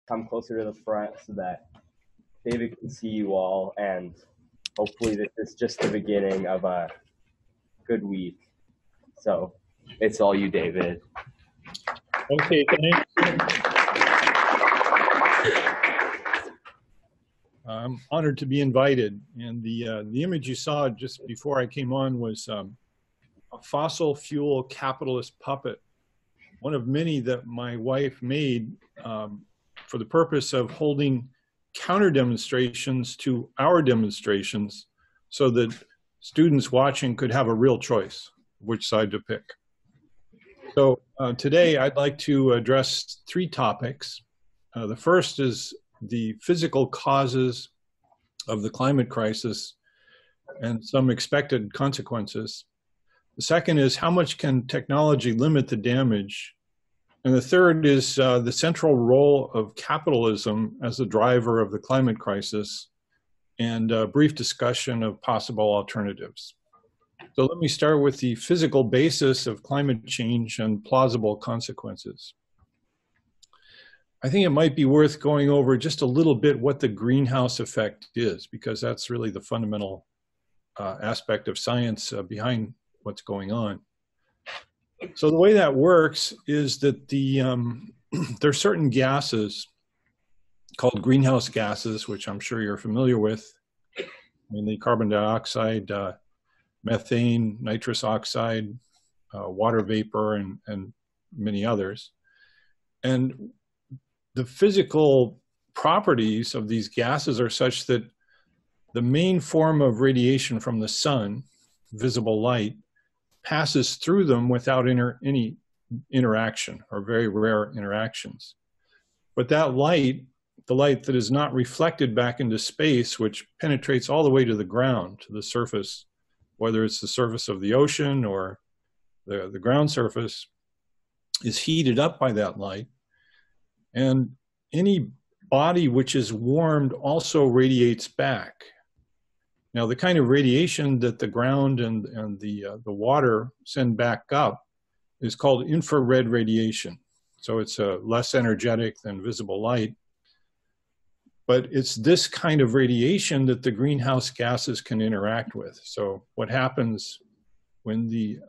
come closer to the front so that David can see you all, and hopefully this is just the beginning of a good week. So it's all you, David. Okay, thanks. I'm honored to be invited, and the image you saw just before I came on was a fossil fuel capitalist puppet, one of many that my wife made for the purpose of holding counter demonstrations to our demonstrations so that students watching could have a real choice which side to pick. So today I'd like to address three topics. The first is the physical causes of the climate crisis and some expected consequences. The second is how much can technology limit the damage? And the third is the central role of capitalism as the driver of the climate crisis, and a brief discussion of possible alternatives. So let me start with the physical basis of climate change and plausible consequences. I think it might be worth going over just a little bit what the greenhouse effect is, because that's really the fundamental aspect of science behind what's going on. So the way that works is that there are certain gases called greenhouse gases, which I'm sure you're familiar with, mainly carbon dioxide, methane, nitrous oxide, water vapor, and many others. And the physical properties of these gases are such that the main form of radiation from the sun, visible light, passes through them without any interaction, or very rare interactions. But that light, the light that is not reflected back into space, which penetrates all the way to the ground, to the surface, whether it's the surface of the ocean or the ground surface, is heated up by that light. And any body which is warmed also radiates back. Now, the kind of radiation that the ground and the water send back up is called infrared radiation. So it's less energetic than visible light. But it's this kind of radiation that the greenhouse gases can interact with. So what happens when the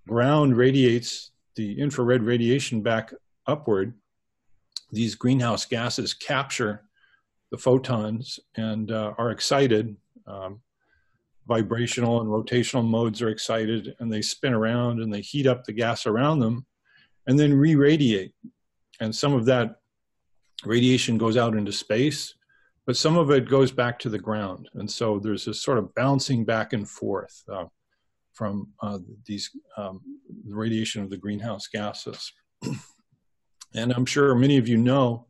ground radiates the infrared radiation back upward, these greenhouse gases capture the photons and are excited. Vibrational and rotational modes are excited, and they spin around and they heat up the gas around them and then re-radiate. And some of that radiation goes out into space, but some of it goes back to the ground. And so there's this sort of bouncing back and forth from the radiation of the greenhouse gases. And I'm sure many of you know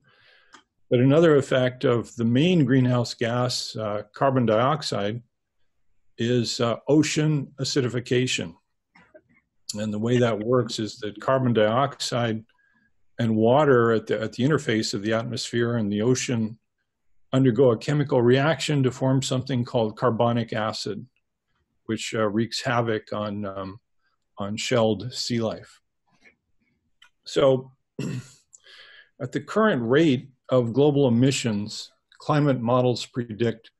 that another effect of the main greenhouse gas, carbon dioxide, is ocean acidification. And the way that works is that carbon dioxide and water at the interface of the atmosphere and the ocean undergo a chemical reaction to form something called carbonic acid, which wreaks havoc on shelled sea life. So at the current rate of global emissions, climate models predict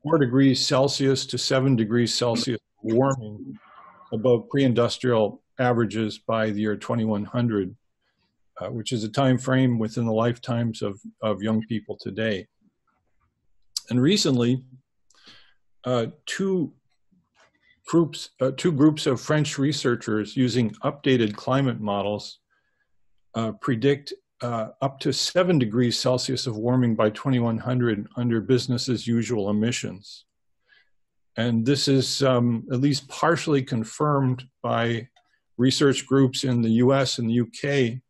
4 degrees Celsius to 7 degrees Celsius warming above pre-industrial averages by the year 2100, which is a time frame within the lifetimes of young people today. And recently, two groups of French researchers using updated climate models predict up to 7 degrees Celsius of warming by 2100 under business as usual emissions. And this is at least partially confirmed by research groups in the US and the UK,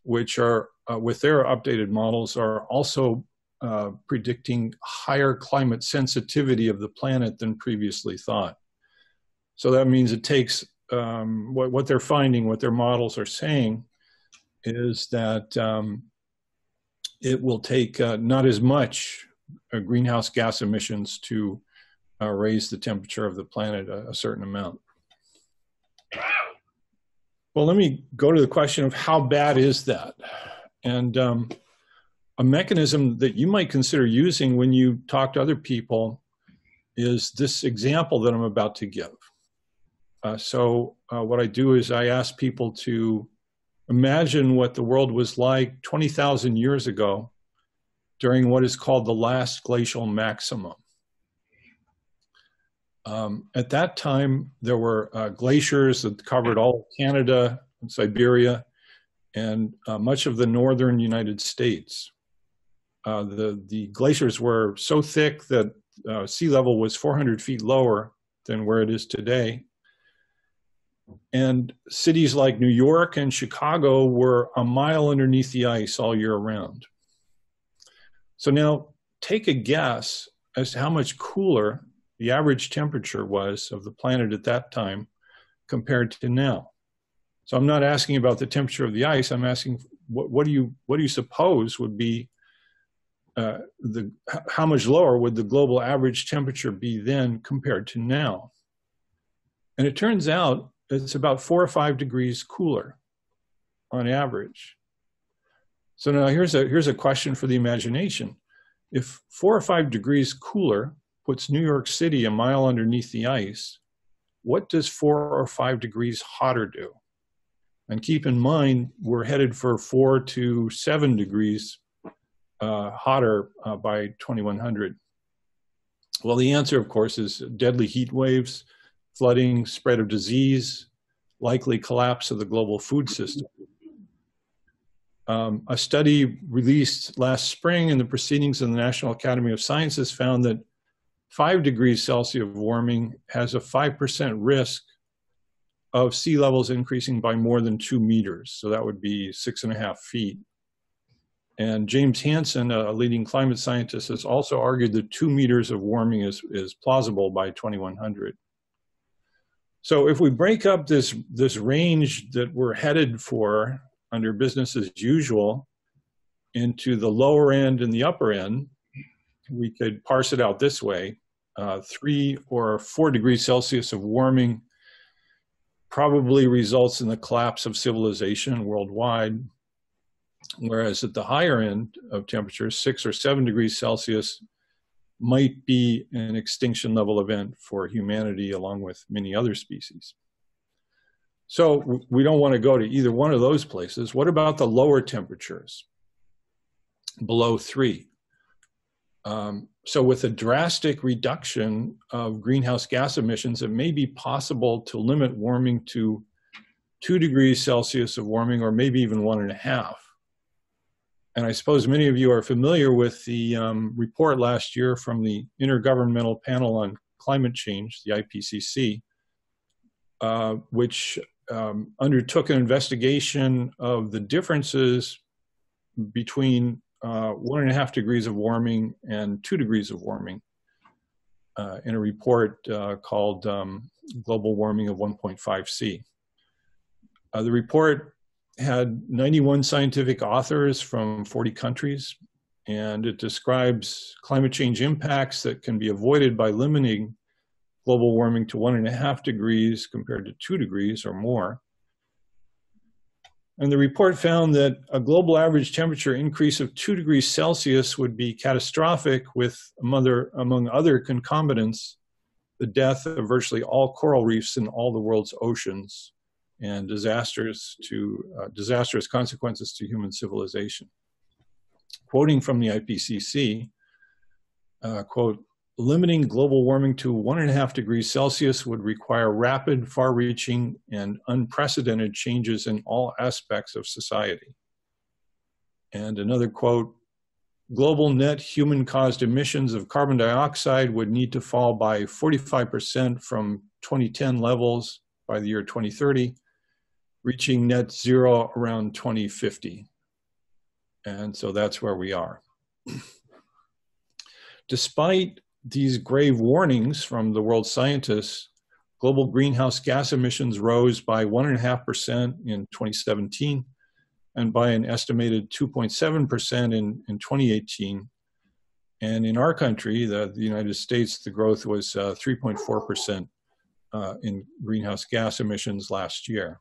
which are, with their updated models, are also predicting higher climate sensitivity of the planet than previously thought. So that means it takes, what they're finding, what their models are saying, is that it will take not as much greenhouse gas emissions to raise the temperature of the planet a certain amount. Well, let me go to the question of how bad is that? And a mechanism that you might consider using when you talk to other people is this example that I'm about to give. What I do is I ask people to imagine what the world was like 20,000 years ago during what is called the last glacial maximum. At that time, there were glaciers that covered all of Canada and Siberia and much of the northern United States. The glaciers were so thick that sea level was 400 feet lower than where it is today. And cities like New York and Chicago were a mile underneath the ice all year round. So now take a guess as to how much cooler the average temperature was of the planet at that time compared to now. So I'm not asking about the temperature of the ice. I'm asking what do you suppose would be how much lower would the global average temperature be then compared to now? And it turns out it's about 4 or 5 degrees cooler on average. So now here's a question for the imagination. If 4 or 5 degrees cooler puts New York City a mile underneath the ice, what does 4 or 5 degrees hotter do? And keep in mind, we're headed for 4 to 7 degrees hotter by 2100. Well, the answer, of course, is deadly heat waves, flooding, spread of disease, likely collapse of the global food system. A study released last spring in the Proceedings of the National Academy of Sciences found that 5 degrees Celsius warming has a 5% risk of sea levels increasing by more than 2 meters. So that would be 6.5 feet. And James Hansen, a leading climate scientist, has also argued that 2 meters of warming is plausible by 2100. So if we break up this range that we're headed for under business as usual into the lower end and the upper end, we could parse it out this way. 3 or 4 degrees Celsius of warming probably results in the collapse of civilization worldwide, whereas at the higher end of temperature, 6 or 7 degrees Celsius might be an extinction level event for humanity along with many other species. So we don't want to go to either one of those places. What about the lower temperatures, below 3? So with a drastic reduction of greenhouse gas emissions, it may be possible to limit warming to 2 degrees Celsius of warming, or maybe even 1.5. And I suppose many of you are familiar with the report last year from the Intergovernmental Panel on Climate Change, the IPCC, which undertook an investigation of the differences between 1.5 degrees of warming and 2 degrees of warming in a report called Global Warming of 1.5 C. The report had 91 scientific authors from 40 countries, and it describes climate change impacts that can be avoided by limiting global warming to 1.5 degrees compared to 2 degrees or more. And the report found that a global average temperature increase of 2 degrees Celsius would be catastrophic, with, among other concomitants, the death of virtually all coral reefs in all the world's oceans, and disastrous consequences to human civilization. Quoting from the IPCC, quote, "Limiting global warming to 1.5 degrees Celsius would require rapid, far-reaching, and unprecedented changes in all aspects of society." And another quote, "Global net human-caused emissions of carbon dioxide would need to fall by 45% from 2010 levels by the year 2030, reaching net zero around 2050. And so that's where we are. Despite these grave warnings from the world scientists, global greenhouse gas emissions rose by 1.5% in 2017 and by an estimated 2.7% in 2018. And in our country, the United States, the growth was 3.4% in greenhouse gas emissions last year.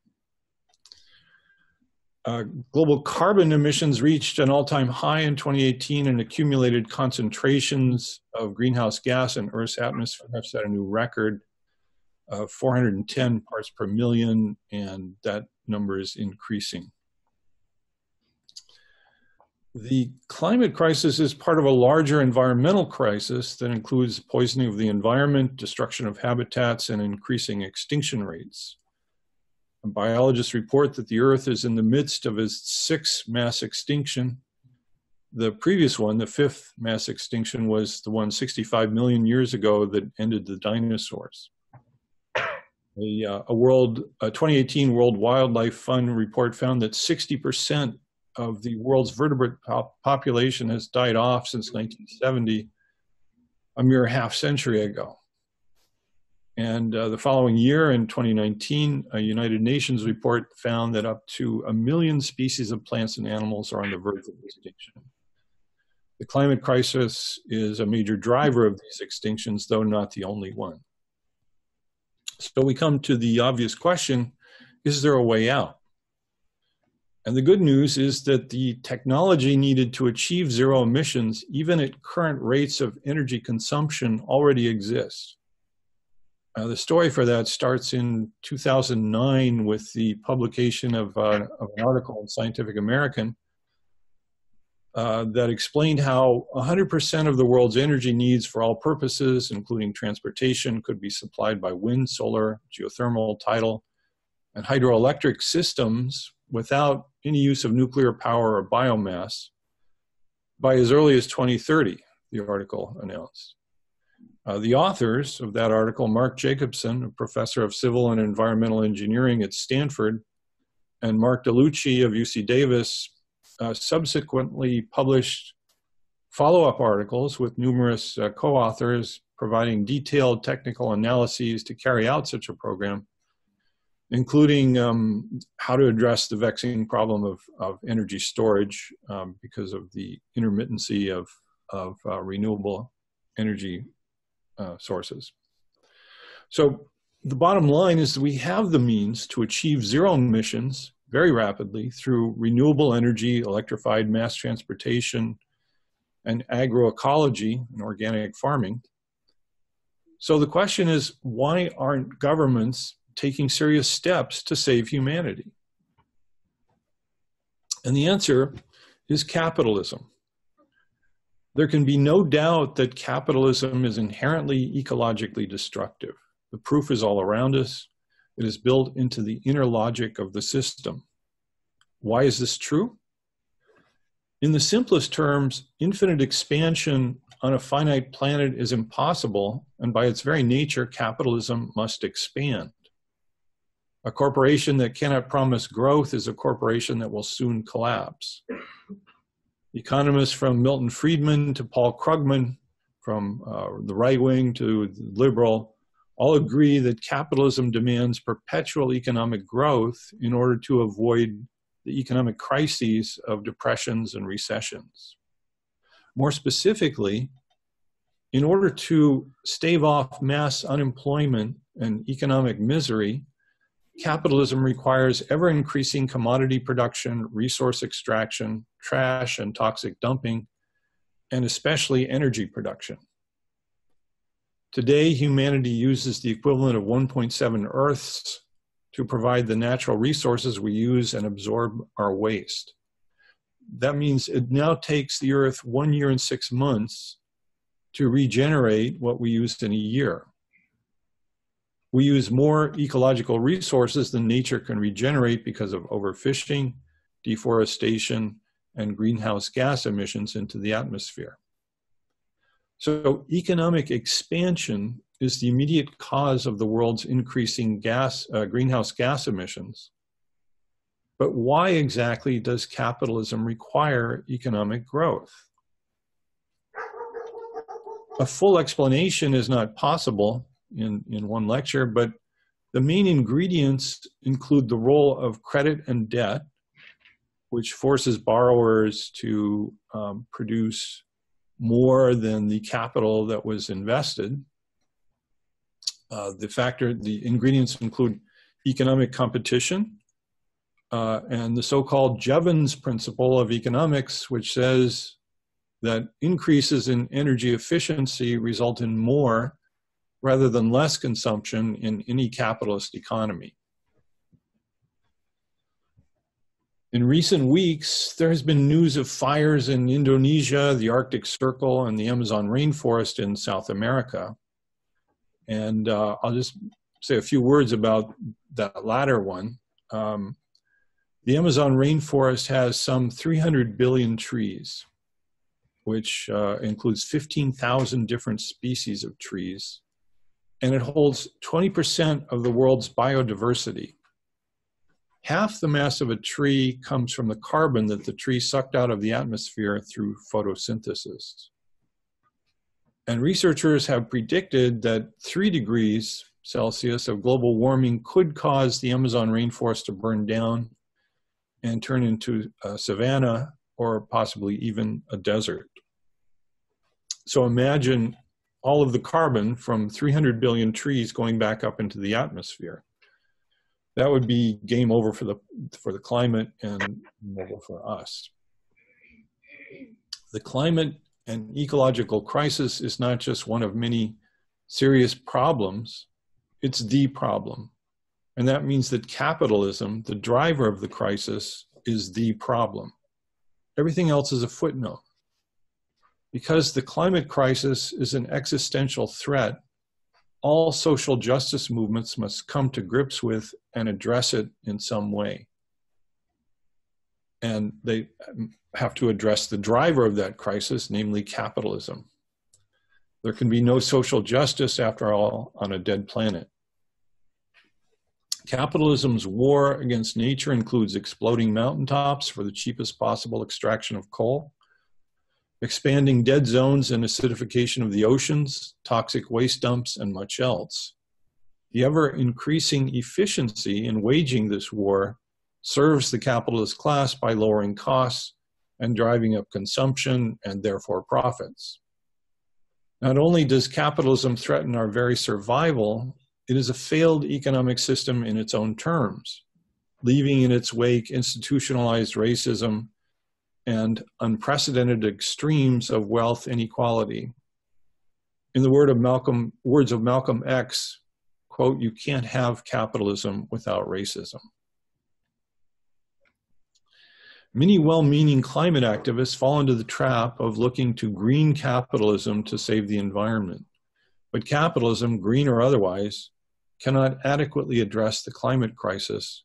Global carbon emissions reached an all-time high in 2018, and accumulated concentrations of greenhouse gas in Earth's atmosphere have set a new record of 410 parts per million, and that number is increasing. The climate crisis is part of a larger environmental crisis that includes poisoning of the environment, destruction of habitats, and increasing extinction rates. Biologists report that the Earth is in the midst of its sixth mass extinction. The previous one, the fifth mass extinction, was the one 65 million years ago that ended the dinosaurs. A 2018 World Wildlife Fund report found that 60% of the world's vertebrate population has died off since 1970, a mere half century ago. And the following year, in 2019, a United Nations report found that up to 1 million species of plants and animals are on the verge of extinction. The climate crisis is a major driver of these extinctions, though not the only one. So we come to the obvious question, is there a way out? And the good news is that the technology needed to achieve zero emissions, even at current rates of energy consumption, already exists. The story for that starts in 2009 with the publication of an article in Scientific American that explained how 100% of the world's energy needs for all purposes, including transportation, could be supplied by wind, solar, geothermal, tidal, and hydroelectric systems without any use of nuclear power or biomass by as early as 2030, the article announced. The authors of that article, Mark Jacobson, a professor of civil and environmental engineering at Stanford, and Mark DeLucci of UC Davis, subsequently published follow-up articles with numerous co-authors providing detailed technical analyses to carry out such a program, including how to address the vexing problem of energy storage because of the intermittency of renewable energy sources. So the bottom line is that we have the means to achieve zero emissions very rapidly through renewable energy, electrified mass transportation, and agroecology and organic farming. So the question is, why aren't governments taking serious steps to save humanity? And the answer is capitalism. There can be no doubt that capitalism is inherently ecologically destructive. The proof is all around us. It is built into the inner logic of the system. Why is this true? In the simplest terms, infinite expansion on a finite planet is impossible, and by its very nature, capitalism must expand. A corporation that cannot promise growth is a corporation that will soon collapse. Economists from Milton Friedman to Paul Krugman, from the right wing to the liberal, all agree that capitalism demands perpetual economic growth in order to avoid the economic crises of depressions and recessions. More specifically, in order to stave off mass unemployment and economic misery, capitalism requires ever-increasing commodity production, resource extraction, trash and toxic dumping, and especially energy production. Today, humanity uses the equivalent of 1.7 Earths to provide the natural resources we use and absorb our waste. That means it now takes the Earth 1 year and 6 months to regenerate what we used in a year. We use more ecological resources than nature can regenerate because of overfishing, deforestation, and greenhouse gas emissions into the atmosphere. So economic expansion is the immediate cause of the world's increasing greenhouse gas emissions. But why exactly does capitalism require economic growth? A full explanation is not possible in one lecture, but the main ingredients include the role of credit and debt, which forces borrowers to produce more than the capital that was invested. The ingredients include economic competition, and the so-called Jevons principle of economics, which says that increases in energy efficiency result in more rather than less consumption in any capitalist economy. In recent weeks, there has been news of fires in Indonesia, the Arctic Circle, and the Amazon rainforest in South America. And I'll just say a few words about that latter one. The Amazon rainforest has some 300 billion trees, which includes 15,000 different species of trees. And it holds 20% of the world's biodiversity. Half the mass of a tree comes from the carbon that the tree sucked out of the atmosphere through photosynthesis. And researchers have predicted that 3 degrees Celsius of global warming could cause the Amazon rainforest to burn down and turn into a savanna or possibly even a desert. So imagine all of the carbon from 300 billion trees going back up into the atmosphere. That would be game over for the climate and over for us. The climate and ecological crisis is not just one of many serious problems, it's the problem. And that means that capitalism, the driver of the crisis, is the problem. Everything else is a footnote. Because the climate crisis is an existential threat, all social justice movements must come to grips with and address it in some way. And they have to address the driver of that crisis, namely capitalism. There can be no social justice, after all, on a dead planet. Capitalism's war against nature includes exploding mountaintops for the cheapest possible extraction of coal, expanding dead zones and acidification of the oceans, toxic waste dumps, and much else. The ever-increasing efficiency in waging this war serves the capitalist class by lowering costs and driving up consumption and therefore profits. Not only does capitalism threaten our very survival, it is a failed economic system in its own terms, leaving in its wake institutionalized racism and unprecedented extremes of wealth inequality. In the words of Malcolm X, quote, "You can't have capitalism without racism." Many well-meaning climate activists fall into the trap of looking to green capitalism to save the environment. But capitalism, green or otherwise, cannot adequately address the climate crisis,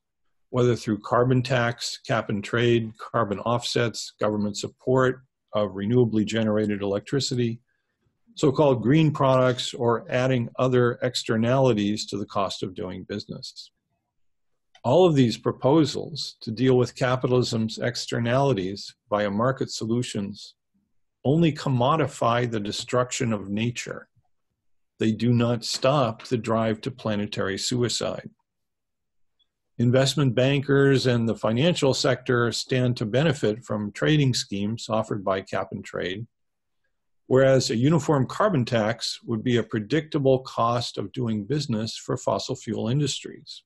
whether through carbon tax, cap and trade, carbon offsets, government support of renewably generated electricity, so-called green products, or adding other externalities to the cost of doing business. All of these proposals to deal with capitalism's externalities via market solutions only commodify the destruction of nature. They do not stop the drive to planetary suicide. Investment bankers and the financial sector stand to benefit from trading schemes offered by cap and trade, whereas a uniform carbon tax would be a predictable cost of doing business for fossil fuel industries.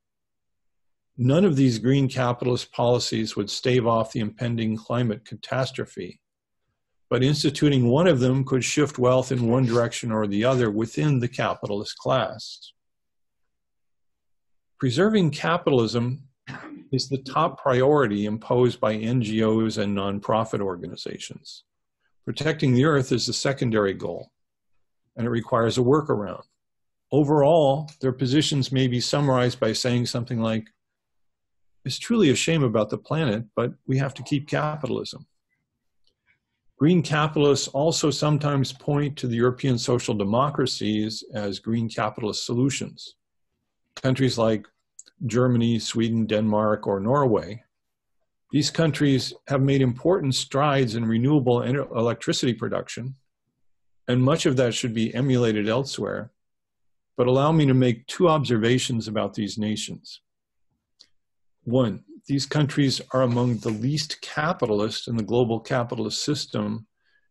None of these green capitalist policies would stave off the impending climate catastrophe, but instituting one of them could shift wealth in one direction or the other within the capitalist class. Preserving capitalism is the top priority imposed by NGOs and nonprofit organizations. Protecting the earth is the secondary goal, and it requires a workaround. Overall, their positions may be summarized by saying something like, "It's truly a shame about the planet, but we have to keep capitalism." Green capitalists also sometimes point to the European social democracies as green capitalist solutions. Countries like Germany, Sweden, Denmark, or Norway. These countries have made important strides in renewable electricity production, and much of that should be emulated elsewhere. But allow me to make 2 observations about these nations. 1, these countries are among the least capitalist in the global capitalist system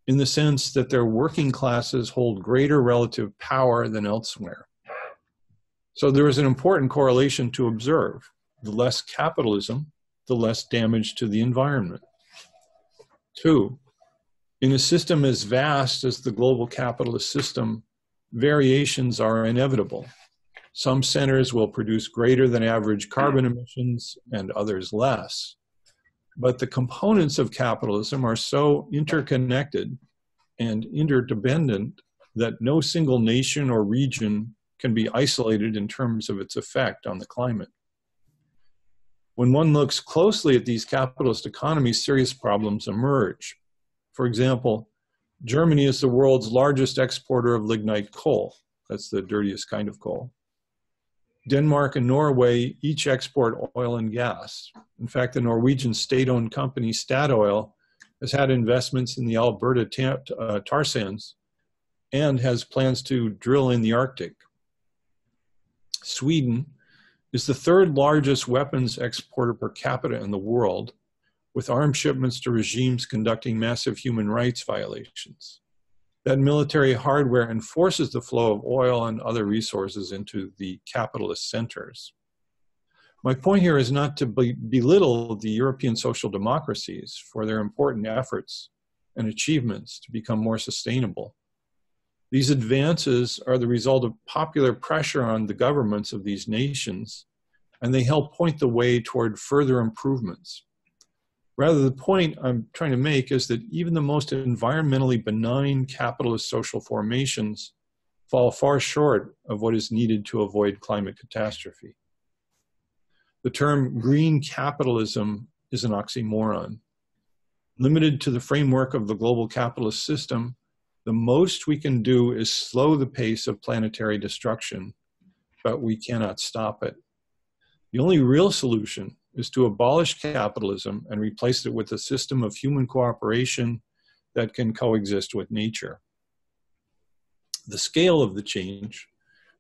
in the sense that their working classes hold greater relative power than elsewhere. So there is an important correlation to observe. The less capitalism, the less damage to the environment. 2, in a system as vast as the global capitalist system, variations are inevitable. Some centers will produce greater than average carbon emissions and others less. But the components of capitalism are so interconnected and interdependent that no single nation or region can be isolated in terms of its effect on the climate. When one looks closely at these capitalist economies, serious problems emerge. For example, Germany is the world's largest exporter of lignite coal. That's the dirtiest kind of coal. Denmark and Norway each export oil and gas. In fact, the Norwegian state-owned company Statoil has had investments in the Alberta tar sands and has plans to drill in the Arctic. Sweden is the 3rd largest weapons exporter per capita in the world, with arms shipments to regimes conducting massive human rights violations. That military hardware enforces the flow of oil and other resources into the capitalist centers. My point here is not to belittle the European social democracies for their important efforts and achievements to become more sustainable. These advances are the result of popular pressure on the governments of these nations, and they help point the way toward further improvements. Rather, the point I'm trying to make is that even the most environmentally benign capitalist social formations fall far short of what is needed to avoid climate catastrophe. The term green capitalism is an oxymoron. Limited to the framework of the global capitalist system, the most we can do is slow the pace of planetary destruction, but we cannot stop it. The only real solution is to abolish capitalism and replace it with a system of human cooperation that can coexist with nature. The scale of the change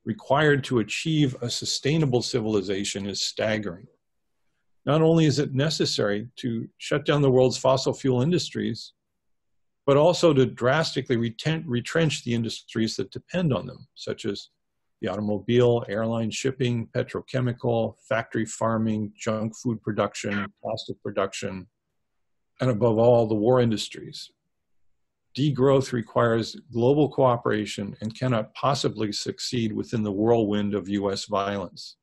required to achieve a sustainable civilization is staggering. Not only is it necessary to shut down the world's fossil fuel industries, but also to drastically retrench the industries that depend on them, such as the automobile, airline shipping, petrochemical, factory farming, junk food production, plastic production, and above all, the war industries. Degrowth requires global cooperation and cannot possibly succeed within the whirlwind of US violence.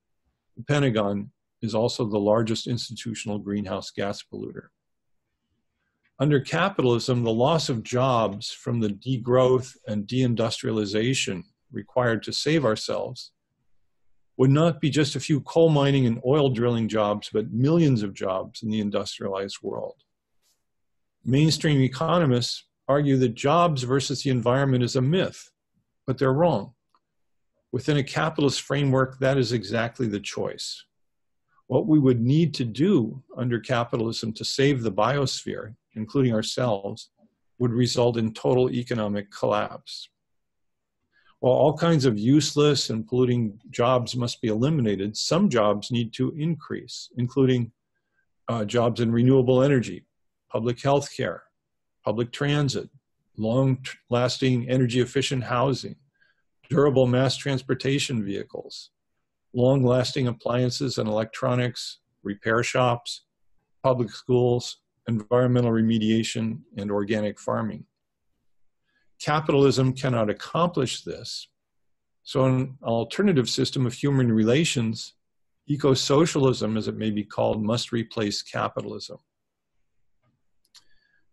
The Pentagon is also the largest institutional greenhouse gas polluter. Under capitalism, the loss of jobs from the degrowth and deindustrialization required to save ourselves would not be just a few coal mining and oil drilling jobs, but millions of jobs in the industrialized world. Mainstream economists argue that jobs versus the environment is a myth, but they're wrong. Within a capitalist framework, that is exactly the choice. What we would need to do under capitalism to save the biosphere, including ourselves, would result in total economic collapse. While all kinds of useless and polluting jobs must be eliminated, some jobs need to increase, including jobs in renewable energy, public health care, public transit, long-lasting energy-efficient housing, durable mass transportation vehicles, long-lasting appliances and electronics, repair shops, public schools, environmental remediation, and organic farming. Capitalism cannot accomplish this, so an alternative system of human relations, eco-socialism as it may be called, must replace capitalism.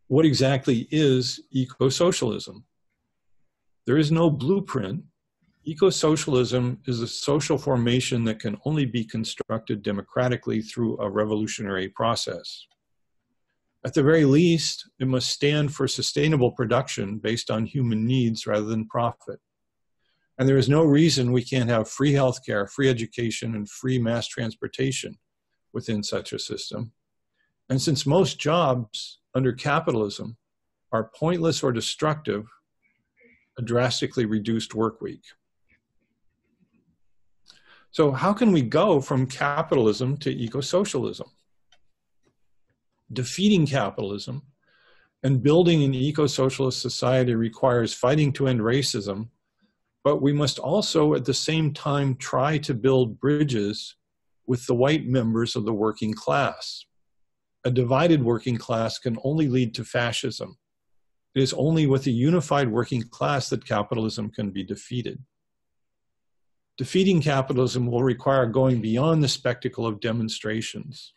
What exactly is eco-socialism? There is no blueprint. Eco-socialism is a social formation that can only be constructed democratically through a revolutionary process. At the very least, it must stand for sustainable production based on human needs rather than profit. And there is no reason we can't have free healthcare, free education, and free mass transportation within such a system. And since most jobs under capitalism are pointless or destructive, a drastically reduced work week. So how can we go from capitalism to eco-socialism? Defeating capitalism and building an eco-socialist society requires fighting to end racism, but we must also at the same time try to build bridges with the white members of the working class. a divided working class can only lead to fascism. It is only with a unified working class that capitalism can be defeated. Defeating capitalism will require going beyond the spectacle of demonstrations.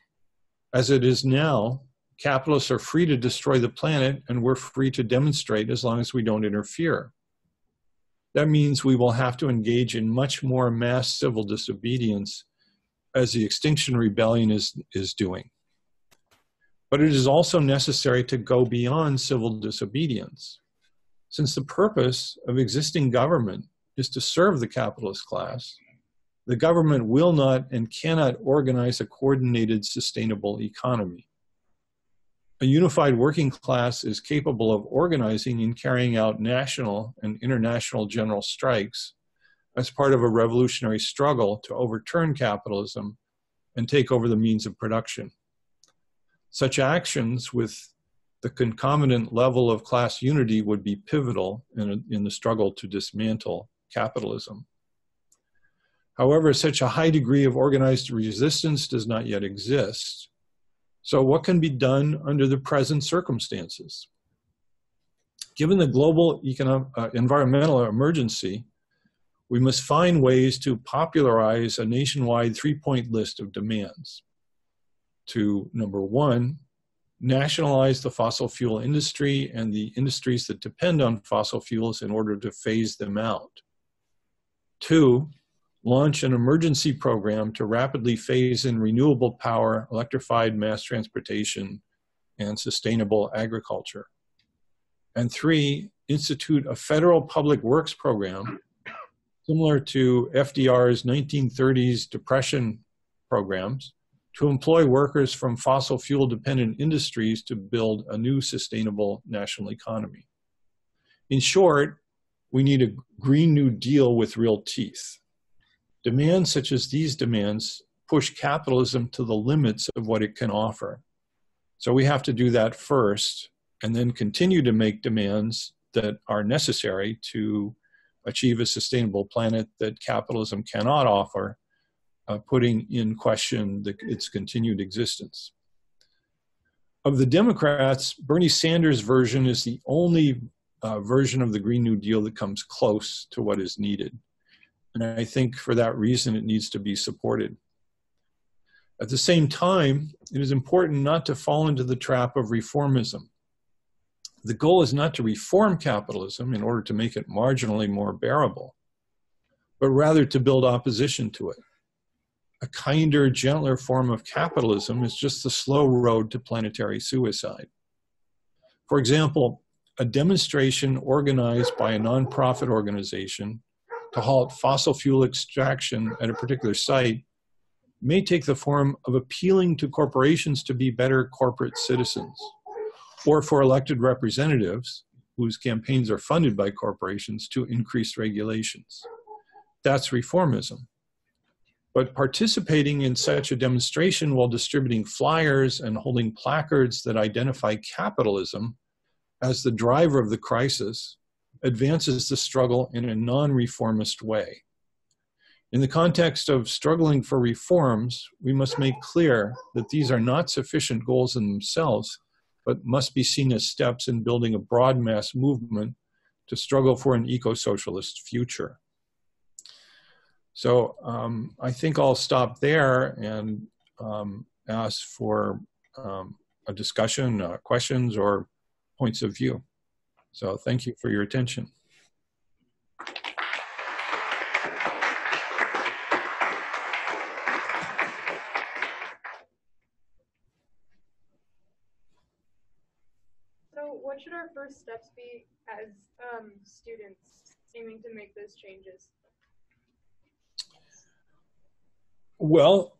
As it is now, capitalists are free to destroy the planet, and we're free to demonstrate as long as we don't interfere. That means we will have to engage in much more mass civil disobedience, as the Extinction Rebellion is doing. But it is also necessary to go beyond civil disobedience. Since the purpose of existing government is to serve the capitalist class, the government will not and cannot organize a coordinated, sustainable economy. A unified working class is capable of organizing and carrying out national and international general strikes as part of a revolutionary struggle to overturn capitalism and take over the means of production. Such actions with the concomitant level of class unity would be pivotal in the struggle to dismantle capitalism. However, such a high degree of organized resistance does not yet exist. So what can be done under the present circumstances? Given the global environmental emergency, we must find ways to popularize a nationwide three-point list of demands. To, number one, nationalize the fossil fuel industry and the industries that depend on fossil fuels in order to phase them out. Two, launch an emergency program to rapidly phase in renewable power, electrified mass transportation, and sustainable agriculture. And three, institute a federal public works program similar to FDR's 1930s Depression programs to employ workers from fossil fuel dependent industries to build a new sustainable national economy. In short, we need a Green New Deal with real teeth. Demands such as these demands push capitalism to the limits of what it can offer. So we have to do that first and then continue to make demands that are necessary to achieve a sustainable planet that capitalism cannot offer, putting in question its continued existence. Of the Democrats, Bernie Sanders' version is the only version of the Green New Deal that comes close to what is needed. And I think for that reason, it needs to be supported. At the same time, it is important not to fall into the trap of reformism. The goal is not to reform capitalism in order to make it marginally more bearable, but rather to build opposition to it. A kinder, gentler form of capitalism is just the slow road to planetary suicide. For example, a demonstration organized by a nonprofit organization to halt fossil fuel extraction at a particular site may take the form of appealing to corporations to be better corporate citizens, or for elected representatives whose campaigns are funded by corporations to increase regulations. That's reformism. But participating in such a demonstration while distributing flyers and holding placards that identify capitalism as the driver of the crisis advances the struggle in a non-reformist way. In the context of struggling for reforms, we must make clear that these are not sufficient goals in themselves, but must be seen as steps in building a broad mass movement to struggle for an eco-socialist future. So I think I'll stop there and ask for a discussion, questions, or points of view. So thank you for your attention. So what should our first steps be as students aiming to make those changes? Well,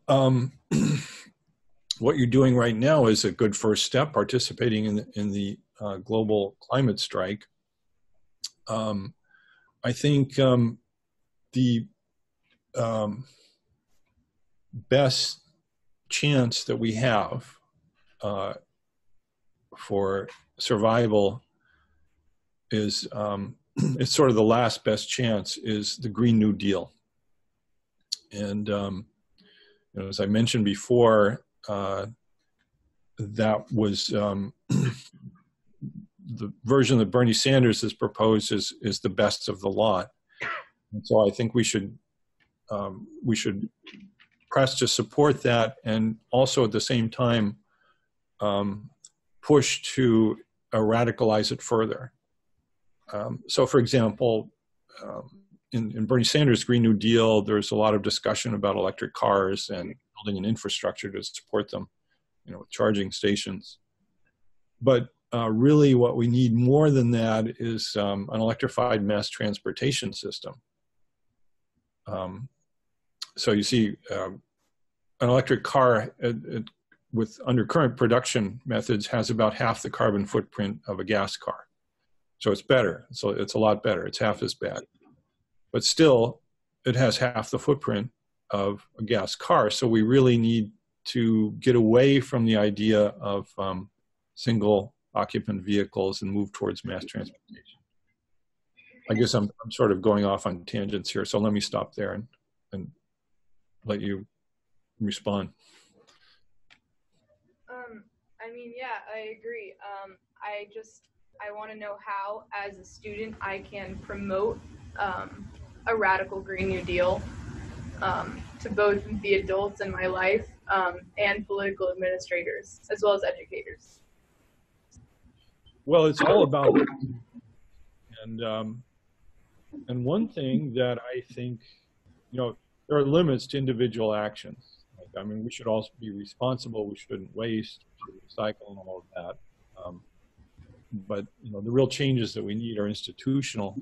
what you're doing right now is a good first step, participating in the global climate strike. I think the best chance that we have for survival is, it's sort of the last best chance, is the Green New Deal. And you know, as I mentioned before, that was the version that Bernie Sanders has proposed is the best of the lot. And so I think we should press to support that, and also at the same time push to radicalize it further. So for example, in Bernie Sanders' Green New Deal, there's a lot of discussion about electric cars and building an infrastructure to support them, you know, charging stations. But really what we need more than that is an electrified mass transportation system. So you see, an electric car with under current production methods has about half the carbon footprint of a gas car. So it's better. So it's a lot better. It's half as bad. But still, it has half the footprint of a gas car. So we really need to get away from the idea of single occupant vehicles and move towards mass transportation. I guess I'm sort of going off on tangents here, so let me stop there and let you respond. I mean, yeah, I agree. I want to know how, as a student, I can promote a radical Green New Deal to both the adults in my life and political administrators, as well as educators. Well, it's all about, and one thing that I think, you know, there are limits to individual actions. Like, I mean, we should also be responsible. We shouldn't waste, we should recycle, and all of that. But you know, the real changes that we need are institutional.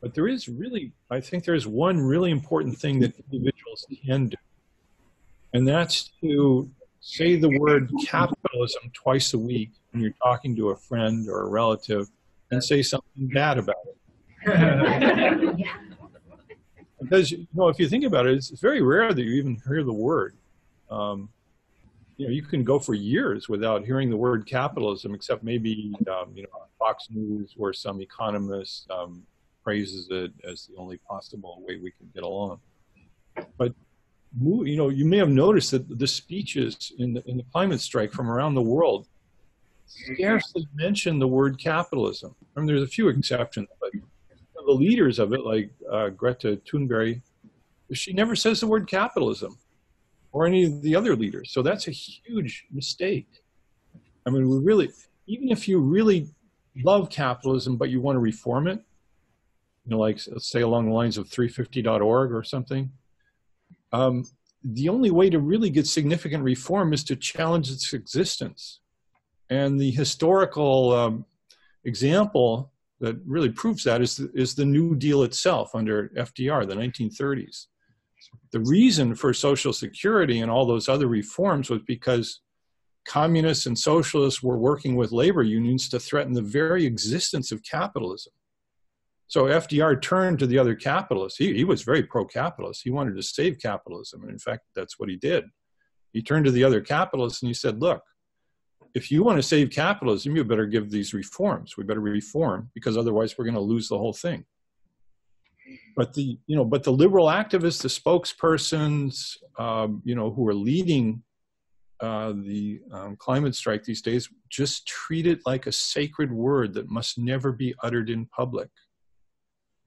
But there is really, I think there's one really important thing that individuals can do, and that's to say the word capitalism twice a week when you're talking to a friend or a relative, and say something bad about it. Because, you know, if you think about it, it's very rare that you even hear the word. You know, you can go for years without hearing the word capitalism, except maybe, you know, on Fox News, where some economist praises it as the only possible way we can get along. But, you know, you may have noticed that the speeches in the climate strike from around the world scarcely mention the word capitalism. I mean, there's a few exceptions, but the leaders of it, like Greta Thunberg, she never says the word capitalism, or any of the other leaders. So that's a huge mistake. I mean, we really, even if you really love capitalism, but you want to reform it, you know, like let's say along the lines of 350.org or something, the only way to really get significant reform is to challenge its existence. And the historical example that really proves that is the New Deal itself under FDR, the 1930s. The reason for Social Security and all those other reforms was because communists and socialists were working with labor unions to threaten the very existence of capitalism. So FDR turned to the other capitalists. He was very pro-capitalist. He wanted to save capitalism. And in fact, that's what he did. He turned to the other capitalists and he said, look, if you want to save capitalism, you better give these reforms. We better reform, because otherwise we're going to lose the whole thing. But the liberal activists, the spokespersons, you know, who are leading the climate strike these days, just treat it like a sacred word that must never be uttered in public.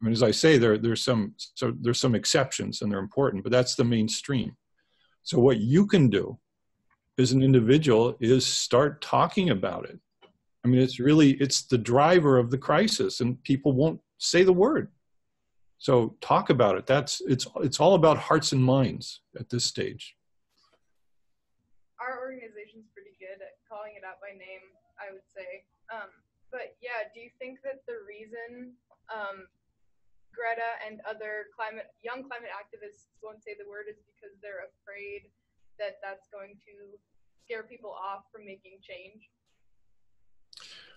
I mean, as I say, there's some exceptions, and they're important, but that's the mainstream. So what you can do as an individual is start talking about it. I mean, it's the driver of the crisis, and people won't say the word. So talk about it. It's all about hearts and minds at this stage. Our organization's pretty good at calling it out by name, I would say. But yeah, do you think that the reason Greta and other young climate activists won't say the word is because they're afraid that that's going to scare people off from making change?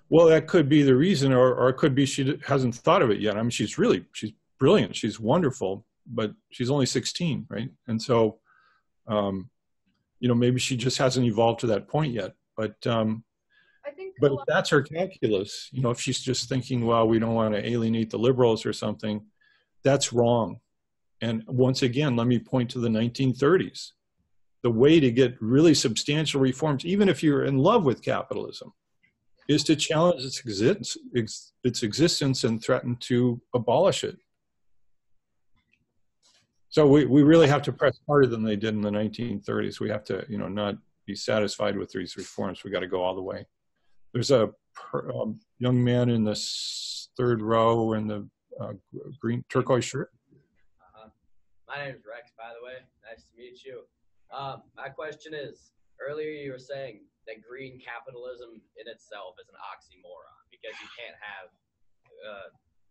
Well, that could be the reason, or it could be she hasn't thought of it yet. I mean, she's brilliant. She's wonderful, but she's only 16, right? And so, you know, maybe she just hasn't evolved to that point yet. But if that's her calculus, you know, if she's just thinking, well, we don't want to alienate the liberals or something, that's wrong. And once again, let me point to the 1930s. the way to get really substantial reforms, even if you're in love with capitalism, is to challenge its existence and threaten to abolish it. So we really have to press harder than they did in the 1930s. We have to, not be satisfied with these reforms. We got to go all the way. There's a young man in the third row in the green turquoise shirt. My name is Rex, by the way. Nice to meet you. My question is, earlier you were saying that green capitalism in itself is an oxymoron because you can't have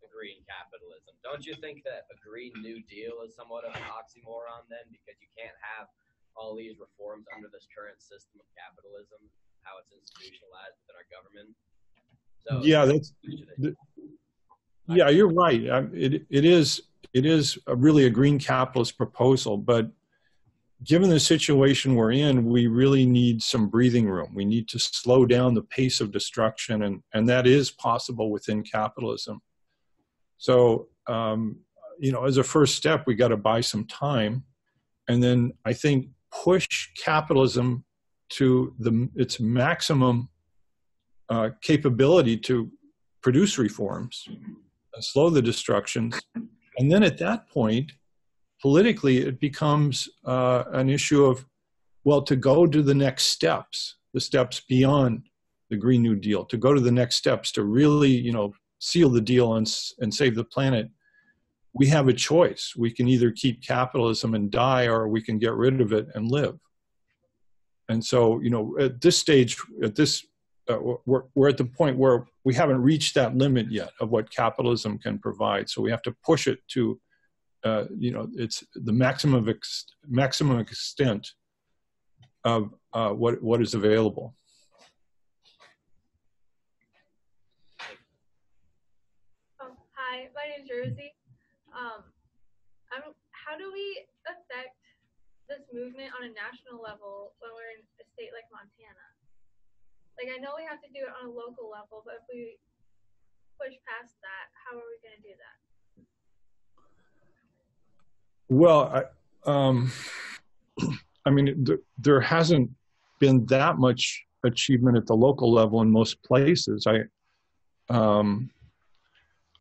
a green capitalism. Don't you think that a Green New Deal is somewhat of an oxymoron then, because you can't have all these reforms under this current system of capitalism, how it's institutionalized within our government? So yeah, yeah, you're right. It is really a green capitalist proposal, but given the situation we're in, we really need some breathing room. We need to slow down the pace of destruction, and that is possible within capitalism. So, as a first step, we got to buy some time, and then I think push capitalism to its maximum capability to produce reforms, and slow the destructions, and then at that point, politically, it becomes an issue of, well, to go to the next steps, the steps beyond the Green New Deal, to go to the next steps to really, seal the deal and save the planet. We have a choice. We can either keep capitalism and die, or we can get rid of it and live. And so, at this stage, we're at the point where we haven't reached that limit yet of what capitalism can provide. So we have to push it to it's the maximum extent of what is available. Hi, my name's Rosie. How do we affect this movement on a national level when we're in a state like Montana? Like, I know we have to do it on a local level, but if we push past that, how are we going to do that? Well, there hasn't been that much achievement at the local level in most places.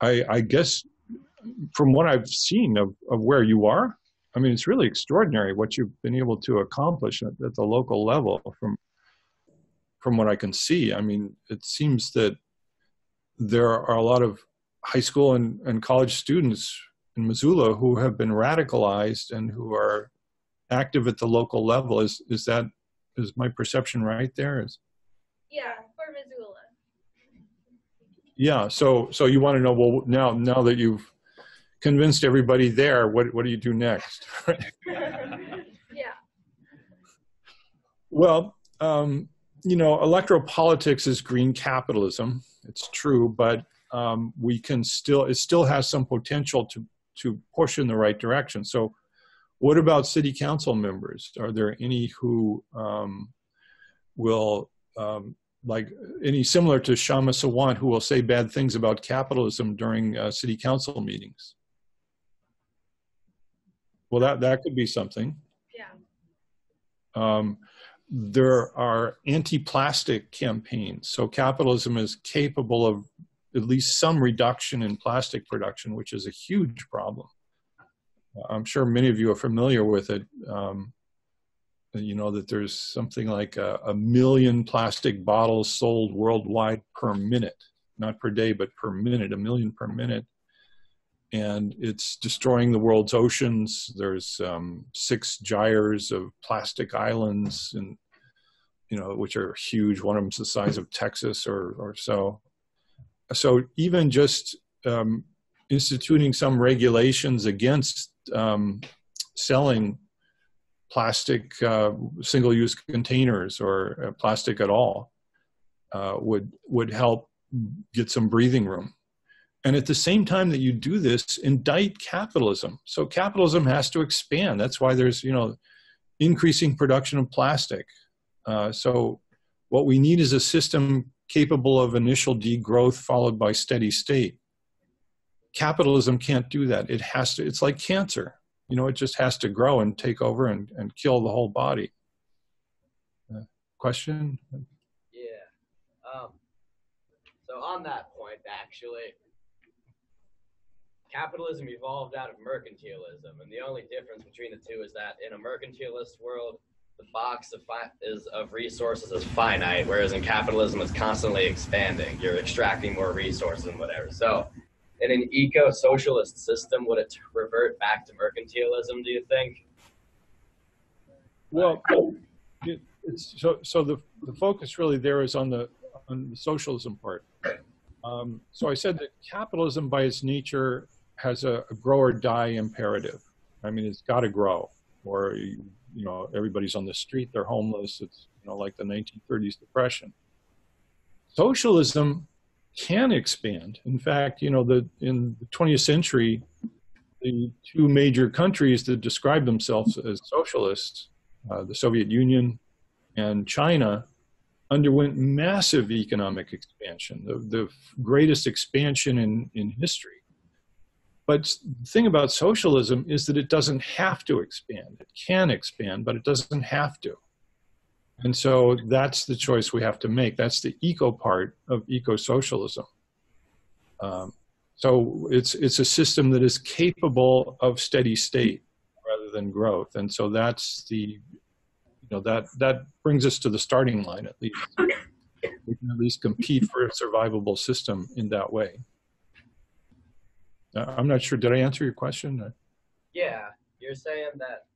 I guess from what I've seen of where you are, it's really extraordinary what you've been able to accomplish at the local level from what I can see. It seems that there are a lot of high school and college students in Missoula who have been radicalized and who are active at the local level. Is my perception right there? Yeah, for Missoula. Yeah. So you want to know, well, now that you've convinced everybody there, what do you do next? Yeah. Well, electoral politics is green capitalism. It's true, but it still has some potential to push in the right direction. So what about city council members? Are there any who will, like any similar to Shama Sawant, who will say bad things about capitalism during city council meetings? Well, that could be something. Yeah. There are anti-plastic campaigns. So capitalism is capable of at least some reduction in plastic production, which is a huge problem. I'm sure many of you are familiar with it. That there's something like a million plastic bottles sold worldwide per minute, not per day, but per minute, 1 million per minute. And it's destroying the world's oceans. There's 6 gyres of plastic islands, and which are huge. One of them's the size of Texas or so. So even just instituting some regulations against selling plastic single-use containers or plastic at all would help get some breathing room. And at the same time that you do this, indict capitalism. So capitalism has to expand. That's why there's, increasing production of plastic. So what we need is a system capable of initial degrowth followed by steady state. Capitalism can't do that. It has to, it's like cancer. It just has to grow and take over and kill the whole body. question? Yeah. So on that point, actually, capitalism evolved out of mercantilism, and the only difference between the two is that in a mercantilist world, the box of resources is finite, whereas in capitalism, it's constantly expanding. You're extracting more resources and whatever. So in an eco-socialist system, would it revert back to mercantilism, do you think? Well, so the focus really there is on the socialism part. So I said that capitalism by its nature has a grow or die imperative. I mean, it's got to grow, or everybody's on the street, they're homeless. It's like the 1930s depression. Socialism can expand. In fact, in the 20th century, the two major countries that describe themselves as socialists, the Soviet Union and China, underwent massive economic expansion, the greatest expansion in history. But the thing about socialism is that it doesn't have to expand. It can expand, but it doesn't have to. And so that's the choice we have to make. That's the eco part of eco-socialism. So it's a system that is capable of steady state rather than growth. And so that's that brings us to the starting line, at least. We can at least compete for a survivable system in that way. I'm not sure, did I answer your question? Yeah, you're saying that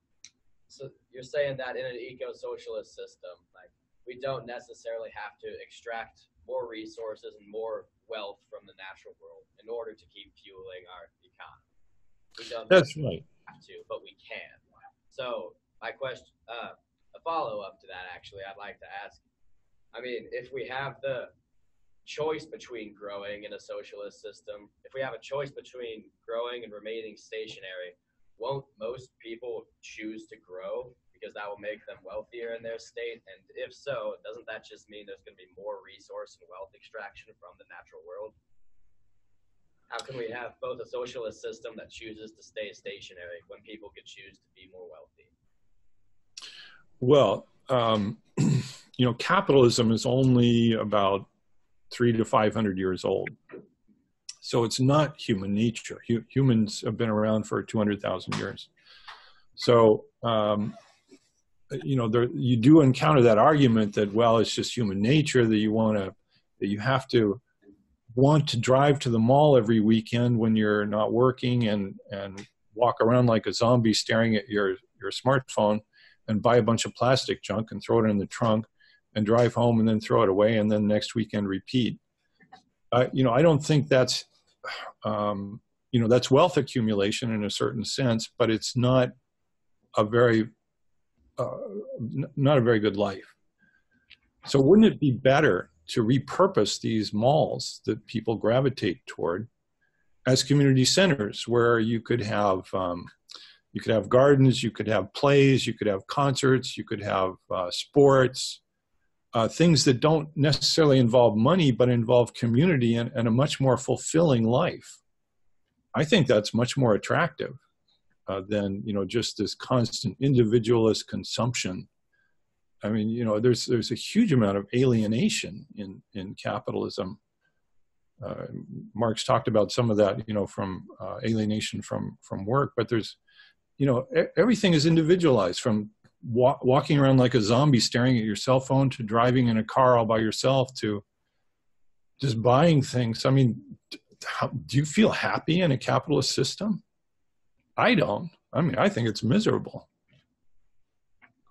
in an eco-socialist system, like, we don't necessarily have to extract more resources and more wealth from the natural world in order to keep fueling our economy. We don't That's right. have to, but we can. So my question, a follow-up to that, actually, I'd like to ask, I mean, if we have the choice between growing in a socialist system, if we have a choice between growing and remaining stationary, won't most people choose to grow because that will make them wealthier in their state? And if so, doesn't that just mean there's going to be more resource and wealth extraction from the natural world? How can we have both a socialist system that chooses to stay stationary when people could choose to be more wealthy? Well, capitalism is only about 300 to 500 years old. So it's not human nature. Humans have been around for 200,000 years. So, you do encounter that argument that, well, it's just human nature that you have to want to drive to the mall every weekend when you're not working and walk around like a zombie staring at your smartphone and buy a bunch of plastic junk and throw it in the trunk and drive home and then throw it away and then next weekend repeat. I don't think that's, that's wealth accumulation in a certain sense, but it's not a very good life. So wouldn't it be better to repurpose these malls that people gravitate toward as community centers where you could have gardens, you could have plays, you could have concerts, you could have sports, things that don't necessarily involve money, but involve community and a much more fulfilling life. I think that's much more attractive than, just this constant individualist consumption. I mean, there's a huge amount of alienation in capitalism. Marx talked about some of that, from alienation from work, but there's, everything is individualized, from walking around like a zombie staring at your cell phone to driving in a car all by yourself to just buying things. I mean, do you feel happy in a capitalist system? I don't. I mean, I think it's miserable.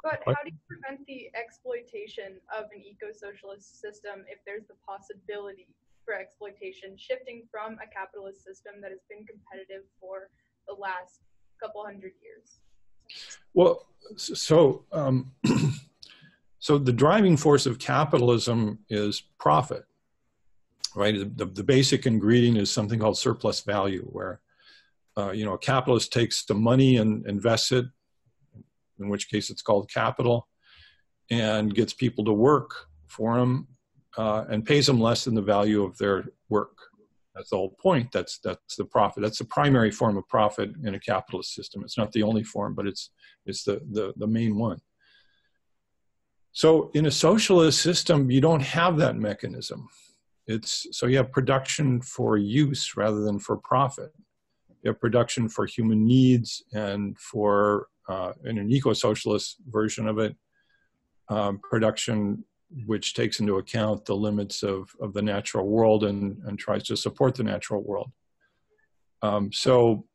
But how do you prevent the exploitation of an eco-socialist system if there's the possibility for exploitation, shifting from a capitalist system that has been competitive for the last couple hundred years? Well, so the driving force of capitalism is profit, right? The basic ingredient is something called surplus value, where a capitalist takes the money and invests it, in which case it's called capital, and gets people to work for him and pays them less than the value of their work. That's the whole point. That's the profit. That's the primary form of profit in a capitalist system. It's not the only form, but it's the main one. So in a socialist system, you don't have that mechanism. So you have production for use rather than for profit. You have production for human needs, and for, in an eco-socialist version of it, production which takes into account the limits of the natural world and tries to support the natural world. So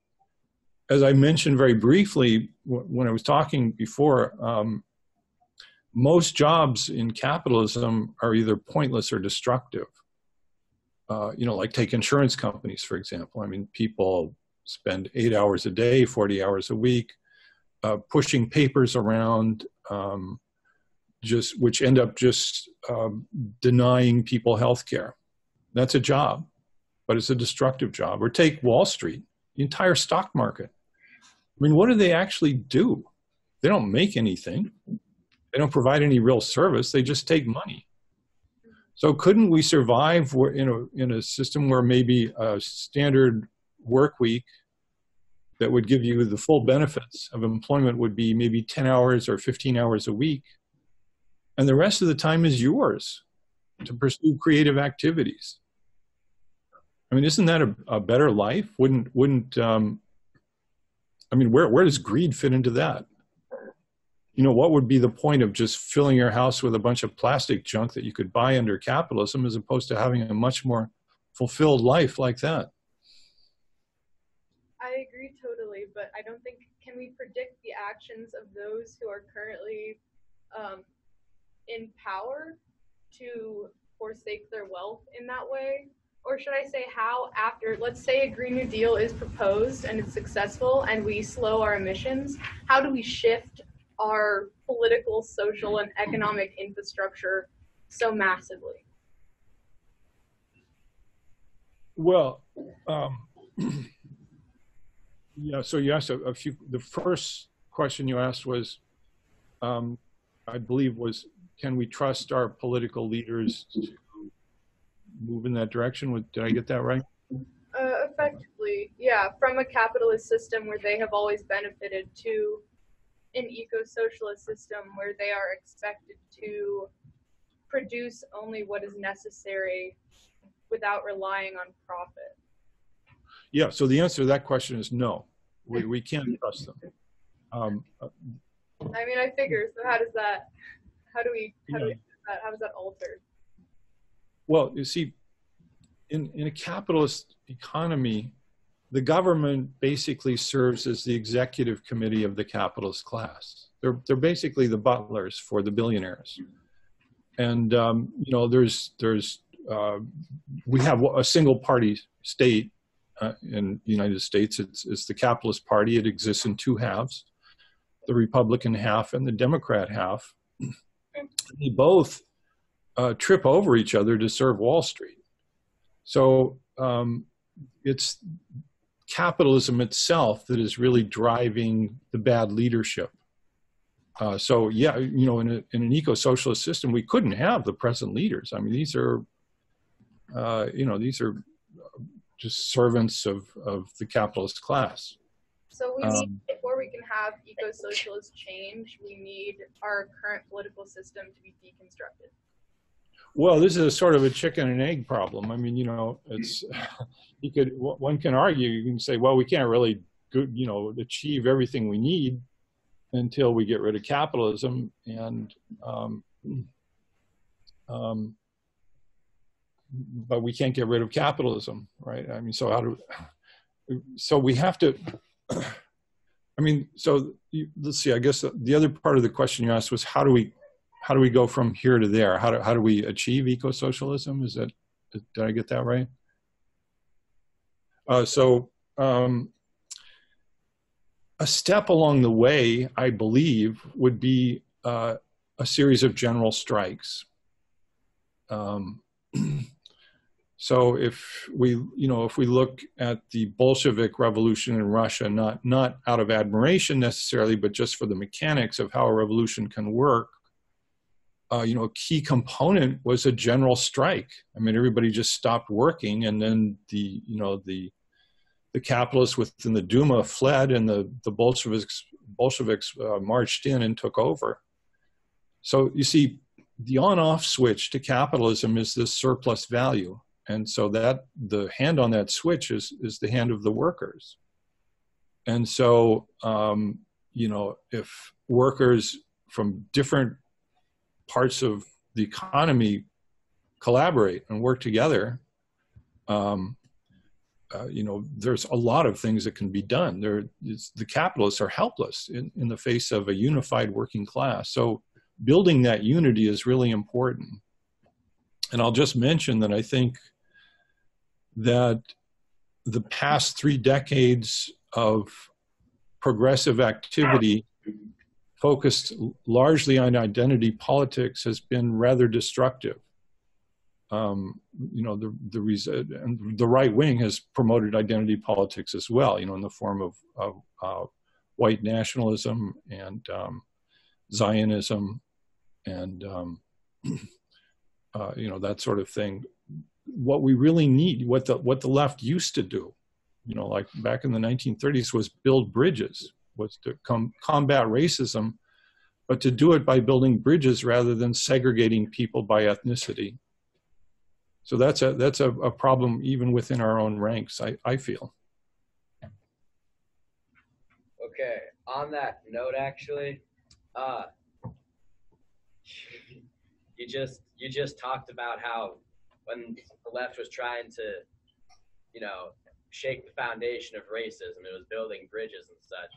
as I mentioned very briefly when I was talking before, most jobs in capitalism are either pointless or destructive. Like take insurance companies, for example. I mean, people spend 8 hours a day, 40 hours a week, pushing papers around, which end up just denying people health care. That's a job, but it's a destructive job. Or take Wall Street, the entire stock market. I mean, what do they actually do? They don't make anything. They don't provide any real service. They just take money. So couldn't we survive in a system where maybe a standard work week that would give you the full benefits of employment would be maybe 10 hours or 15 hours a week, and the rest of the time is yours to pursue creative activities? I mean, isn't that a better life? Where does greed fit into that? What would be the point of just filling your house with a bunch of plastic junk that you could buy under capitalism, as opposed to having a much more fulfilled life like that? I agree totally, but I don't think, can we predict the actions of those who are currently in power to forsake their wealth in that way? Or should I say, how after, let's say a Green New Deal is proposed and it's successful and we slow our emissions, how do we shift our political, social, and economic infrastructure so massively? Well, yeah, so you asked a few, the first question you asked was, I believe was, can we trust our political leaders to move in that direction? Did I get that right? Effectively, yeah, from a capitalist system where they have always benefited to an eco-socialist system where they are expected to produce only what is necessary without relying on profit. Yeah, so the answer to that question is no. We can't trust them. I figure, so how does that alter? Well, you see, in a capitalist economy, the government basically serves as the executive committee of the capitalist class. They're basically the butlers for the billionaires. And we have a single party state in the United States. It's the Capitalist Party. It exists in two halves, the Republican half and the Democrat half. They both trip over each other to serve Wall Street. So it's capitalism itself that is really driving the bad leadership. So yeah, in an eco-socialist system, we couldn't have the present leaders. I mean, these are just servants of the capitalist class. So we need, before we can have eco-socialist change, we need our current political system to be deconstructed. Well, this is a sort of a chicken and egg problem. I mean, it's one can argue, you can say, well, we can't really achieve everything we need until we get rid of capitalism, and but we can't get rid of capitalism, right? I mean, so we have to. Let's see. I guess the other part of the question you asked was how do we go from here to there? How do we achieve eco-socialism? Did I get that right? A step along the way, I believe, would be a series of general strikes. So if we look at the Bolshevik Revolution in Russia, not out of admiration necessarily, but just for the mechanics of how a revolution can work, a key component was a general strike. I mean, everybody just stopped working, and then the capitalists within the Duma fled, and the Bolsheviks marched in and took over. So you see, the on-off switch to capitalism is this surplus value. And so that the hand on that switch is the hand of the workers. And so, you know, if workers from different parts of the economy collaborate and work together, you know, there's a lot of things that can be done. The capitalists are helpless in the face of a unified working class. So building that unity is really important. And I'll just mention that I think that the past 3 decades of progressive activity focused largely on identity politics has been rather destructive. You know, the right wing has promoted identity politics as well, you know, in the form of white nationalism and Zionism and, you know, that sort of thing. What we really need, what the left used to do, you know, like back in the 1930s, was build bridges, was to combat racism, but to do it by building bridges rather than segregating people by ethnicity. So that's a problem even within our own ranks, I feel. Okay, on that note, actually, you just talked about how when the left was trying to, you know, shake the foundation of racism, it was building bridges and such.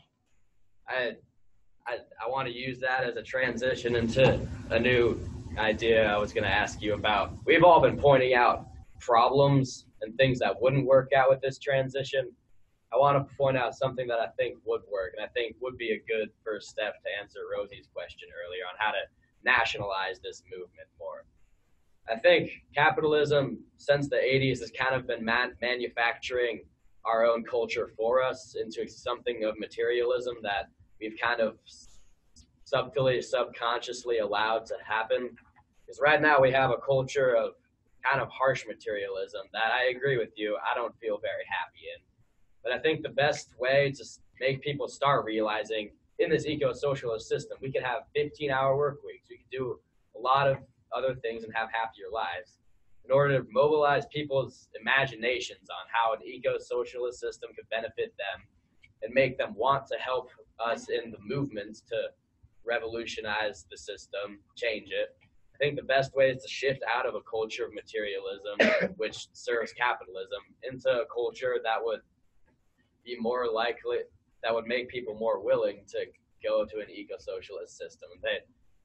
I want to use that as a transition into a new idea I was going to ask you about. We've all been pointing out problems and things that wouldn't work out with this transition. I want to point out something that I think would work, and I think would be a good first step to answer Rosie's question earlier on how to nationalize this movement more. I think capitalism, since the 80s, has kind of been manufacturing our own culture for us into something of materialism that we've kind of subtly, subconsciously allowed to happen. Because right now we have a culture of kind of harsh materialism that I agree with you, I don't feel very happy in. But I think the best way to make people start realizing in this eco-socialist system, we could have 15-hour work weeks. We could do a lot of other things and have happier lives. In order to mobilize people's imaginations on how an eco-socialist system could benefit them and make them want to help us in the movements to revolutionize the system, change it, I think the best way is to shift out of a culture of materialism, which serves capitalism, into a culture that would be more likely, that would make people more willing to go to an eco-socialist system. They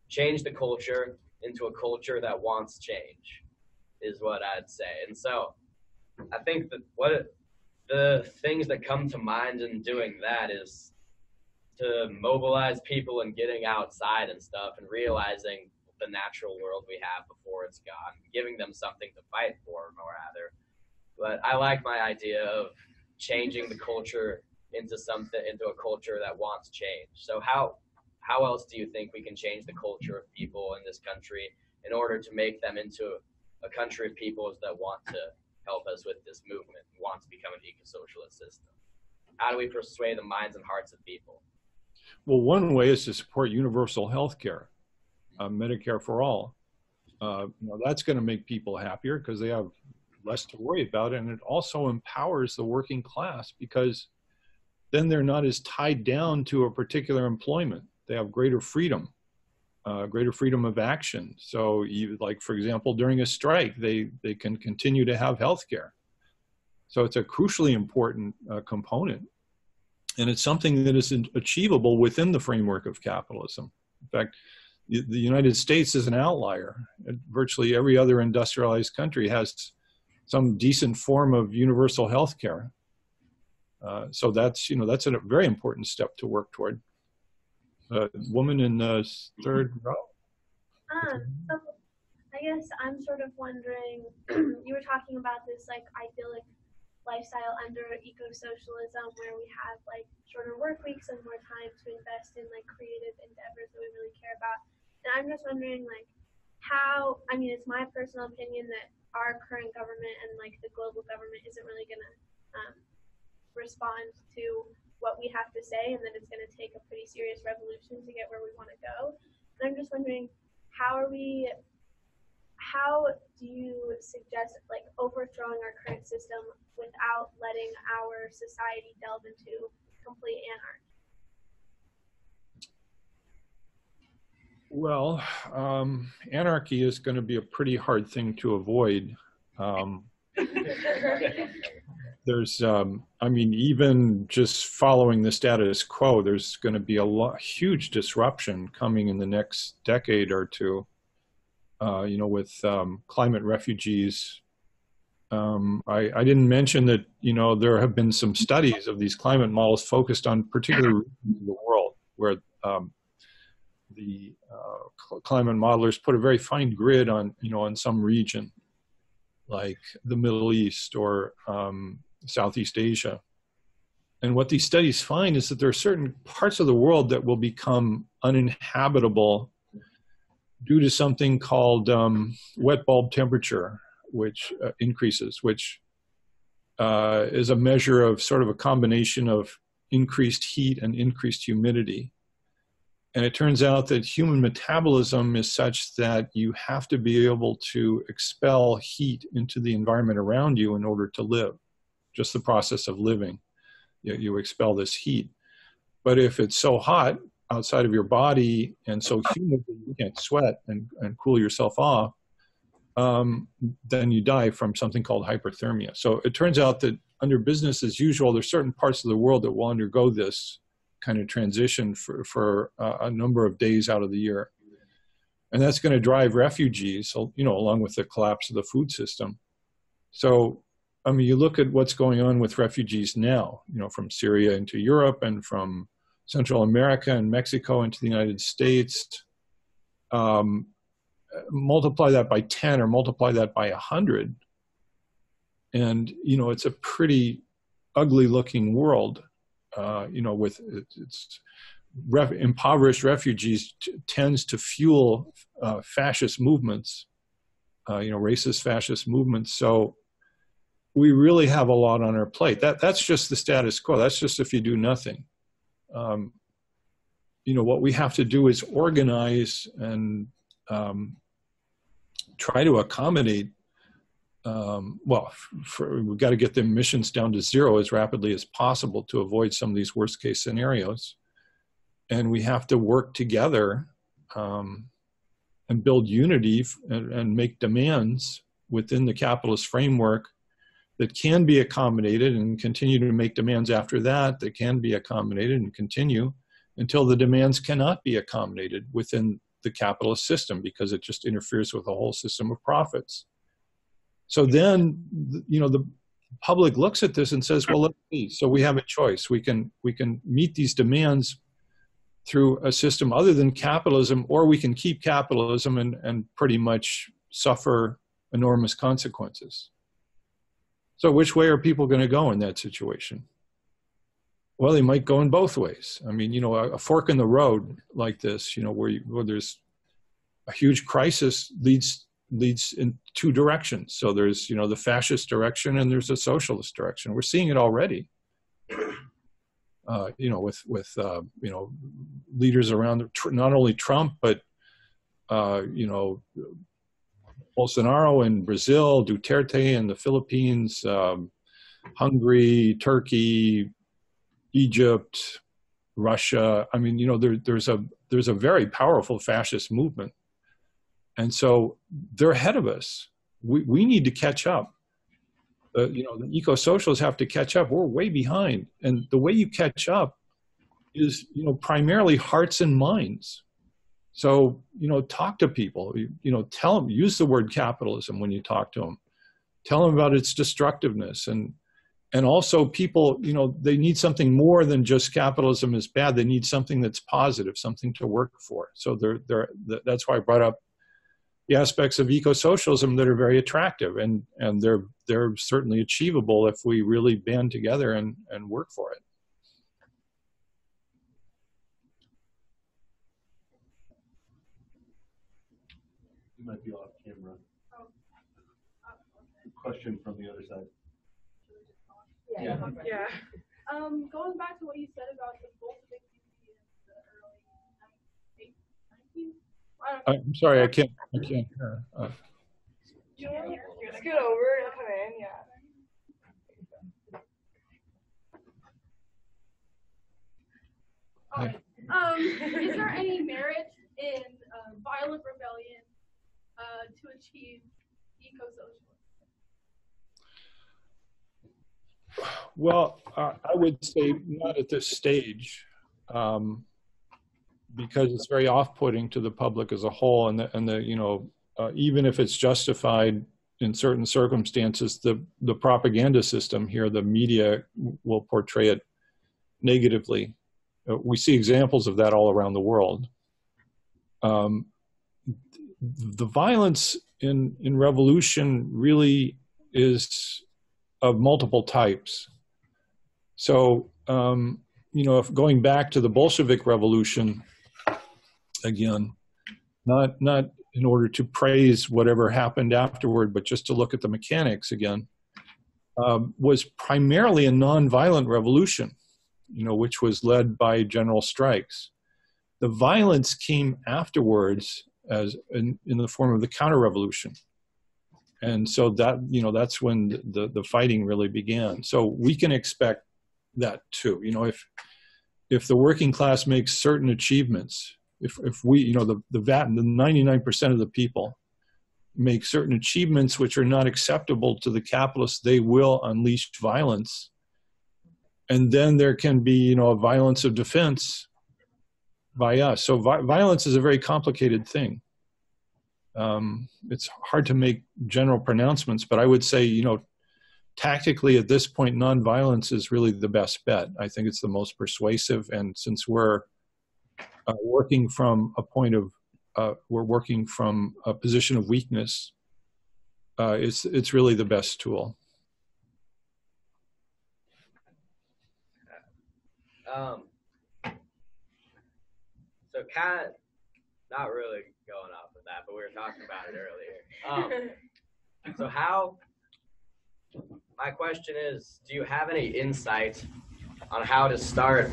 change the culture into a culture that wants change, is what I'd say. And so I think that the things that come to mind in doing that is to mobilize people and getting outside and stuff and realizing the natural world we have before it's gone, giving them something to fight for, or rather. But I like my idea of changing the culture into a culture that wants change. So how else do you think we can change the culture of people in this country in order to make them into a country of peoples that want to help us with this movement, want to become an eco-socialist system? How do we persuade the minds and hearts of people? Well, one way is to support universal health care, Medicare for all. You know, that's going to make people happier because they have less to worry about, and it also empowers the working class because then they're not as tied down to a particular employment. They have greater freedom of action. So, like, for example, during a strike, they can continue to have health care. So it's a crucially important component. And it's something that is achievable within the framework of capitalism. In fact, the United States is an outlier. Virtually every other industrialized country has some decent form of universal health care. So that's a very important step to work toward. Woman in the third row. So I guess I'm sort of wondering, you were talking about this like idyllic lifestyle under eco-socialism where we have like shorter work weeks and more time to invest in like creative endeavors that we really care about. And I'm just wondering like how, I mean, it's my personal opinion that our current government and like the global government isn't really going to respond to what we have to say, and that it's going to take a pretty serious revolution to get where we want to go. And I'm just wondering, how do you suggest like overthrowing our current system without letting our society delve into complete anarchy? Well, anarchy is going to be a pretty hard thing to avoid. There's, I mean, even just following the status quo, there's going to be a huge disruption coming in the next decade or two, you know, with climate refugees. I didn't mention that, you know, there have been some studies of these climate models focused on particular regions of the world where the climate modelers put a very fine grid on, you know, on some region, like the Middle East or Southeast Asia. And what these studies find is that there are certain parts of the world that will become uninhabitable due to something called wet bulb temperature, which increases, which is a measure of sort of a combination of increased heat and increased humidity. And it turns out that human metabolism is such that you have to be able to expel heat into the environment around you in order to live. Just the process of living, you expel this heat. But if it's so hot outside of your body and so humid that you can't sweat and cool yourself off, then you die from something called hyperthermia. So it turns out that under business as usual, there's certain parts of the world that will undergo this kind of transition for a number of days out of the year. And that's going to drive refugees, you know, along with the collapse of the food system. So, I mean, you look at what's going on with refugees now, you know, from Syria into Europe and from Central America and Mexico into the United States. Multiply that by 10 or multiply that by 100. And, you know, it's a pretty ugly looking world. You know, with its impoverished refugees tends to fuel fascist movements, you know, racist fascist movements. So we really have a lot on our plate. That's just the status quo. That's just if you do nothing. You know, what we have to do is organize and try to accommodate. Well, we've got to get the emissions down to zero as rapidly as possible to avoid some of these worst case scenarios. And we have to work together and build unity and make demands within the capitalist framework that can be accommodated and continue to make demands after that can be accommodated and continue until the demands cannot be accommodated within the capitalist system because it just interferes with the whole system of profits. So then, you know, the public looks at this and says, well, let's see. So we have a choice. We can meet these demands through a system other than capitalism, or we can keep capitalism and pretty much suffer enormous consequences. So which way are people going to go in that situation? Well, they might go in both ways. I mean, you know, a fork in the road like this, you know, where there's a huge crisis leads in two directions. So there's, you know, the fascist direction and there's a socialist direction. We're seeing it already, you know, with you know, leaders around, not only Trump, but, you know, Bolsonaro in Brazil, Duterte in the Philippines, Hungary, Turkey, Egypt, Russia. I mean, you know, there's a very powerful fascist movement. And so they're ahead of us. We need to catch up. You know, the eco-socialists have to catch up. We're way behind. And the way you catch up is, you know, primarily hearts and minds. So, you know, talk to people, you know, tell them, use the word capitalism when you talk to them. Tell them about its destructiveness. And also people, you know, they need something more than just capitalism is bad. They need something that's positive, something to work for. So that's why I brought up the aspects of eco-socialism that are very attractive, and they're certainly achievable if we really band together and work for it. You might be off camera. Question from the other side. Yeah. Going back to what you said about the Bolshevik in the early 19th, I'm sorry, I can't hear. Do you want to scoot over and come in? Yeah. Is there any merit in violent rebellion to achieve eco-socialism? Well, I would say not at this stage, because it's very off-putting to the public as a whole, and even if it's justified in certain circumstances, the propaganda system here, the media, will portray it negatively. We see examples of that all around the world. The violence in revolution really is of multiple types. So, if going back to the Bolshevik Revolution, again, not in order to praise whatever happened afterward, but just to look at the mechanics again, was primarily a nonviolent revolution, which was led by general strikes. The violence came afterwards as in the form of the counter-revolution. And so that, that's when the fighting really began. So we can expect that too. If the working class makes certain achievements, if we, the 99% of the people make certain achievements which are not acceptable to the capitalists, they will unleash violence. And then there can be, a violence of defense by us. So violence is a very complicated thing. It's hard to make general pronouncements, but I would say, tactically at this point, nonviolence is really the best bet. I think it's the most persuasive. And since we're working from a position of weakness, it's really the best tool. So kind of not really going off of that, but we were talking about it earlier. My question is, do you have any insight on how to start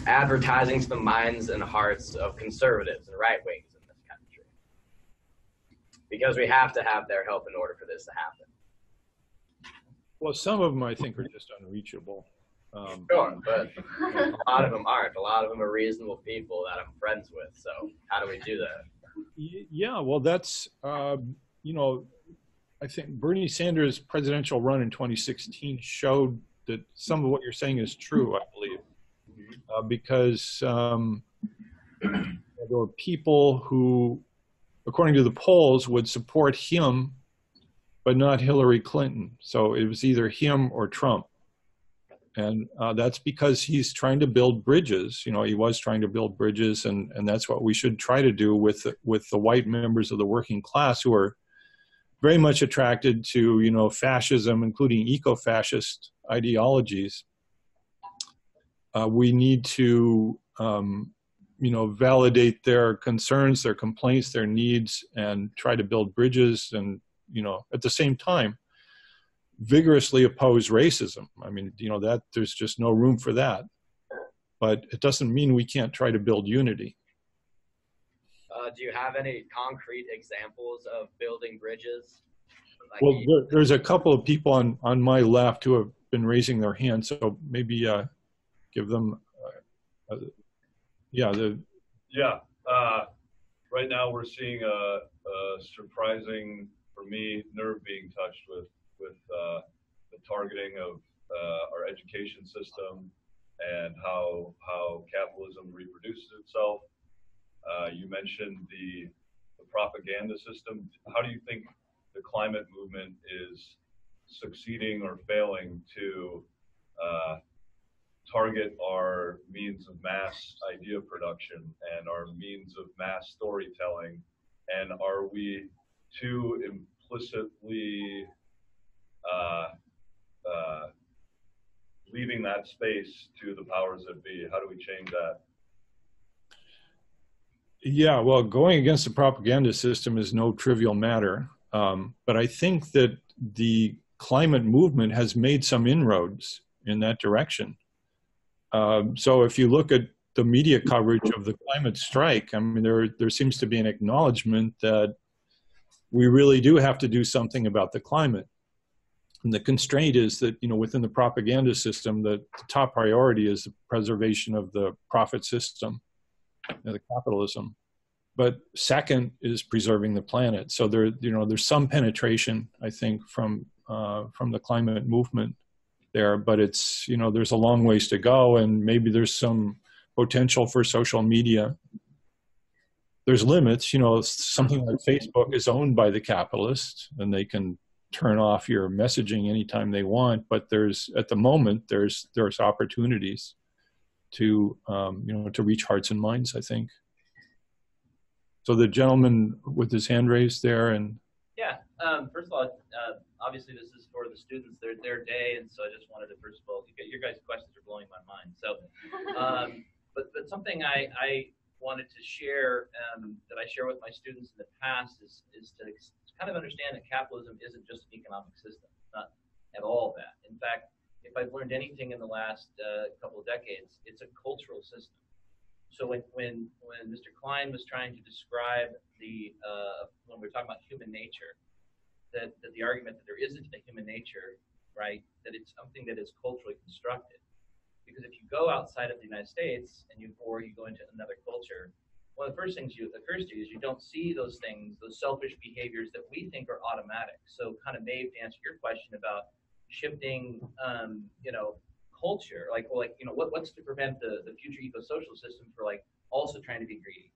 advertising to the minds and hearts of conservatives and right wings in this country? Because we have to have their help in order for this to happen. Well, some of them I think are just unreachable. Sure, but a lot of them aren't. A lot of them are reasonable people that I'm friends with. So how do we do that? Yeah, well, that's, I think Bernie Sanders' presidential run in 2016 showed that some of what you're saying is true, I believe, because there were people who, according to the polls, would support him, but not Hillary Clinton. So it was either him or Trump. And that's because he's trying to build bridges. He was trying to build bridges, and that's what we should try to do with the white members of the working class who are very much attracted to, fascism, including eco-fascist ideologies. We need to, validate their concerns, their complaints, their needs, and try to build bridges and, at the same time, vigorously oppose racism. I mean, that there's just no room for that. But it doesn't mean we can't try to build unity. Do you have any concrete examples of building bridges? Well, there's a couple of people on my left who have been raising their hands, so maybe give them, Right now we're seeing a surprising, for me, nerve being touched with the targeting of our education system and how capitalism reproduces itself. You mentioned the propaganda system. How do you think the climate movement is succeeding or failing to target our means of mass idea production and our means of mass storytelling? And are we too implicitly leaving that space to the powers that be? How do we change that? Yeah, well, going against the propaganda system is no trivial matter. But I think that the climate movement has made some inroads in that direction. So if you look at the media coverage of the climate strike, I mean, there seems to be an acknowledgement that we really do have to do something about the climate. And the constraint is that, you know, within the propaganda system, the top priority is the preservation of the profit system, the capitalism. But second is preserving the planet. So there, you know, there's some penetration, I think, from the climate movement there, but it's, you know, there's a long ways to go, and maybe there's some potential for social media. There's limits, you know, something like Facebook is owned by the capitalists, and they can turn off your messaging anytime they want, but there's, at the moment, there's opportunities to, you know, to reach hearts and minds, I think. So the gentleman with his hand raised there, and yeah, first of all, obviously this is for the students, their day, and so I just wanted to, first of all, your guys' questions are blowing my mind. So, but something I wanted to share, that I share with my students in the past is to kind of understand that capitalism isn't just an economic system. It's not at all that. In fact, if I've learned anything in the last couple of decades, it's a cultural system. So when Mr. Klein was trying to describe when we're talking about human nature, that the argument that there isn't a human nature, right, that it's something that is culturally constructed. Because if you go outside of the United States or you go into another culture, one of the first things occurs to you is you don't see those things, those selfish behaviors that we think are automatic. So kind of Maeve, to answer your question about shifting, you know, culture, like, well, like, you know, what's to prevent the future eco-social system for like also trying to be greedy?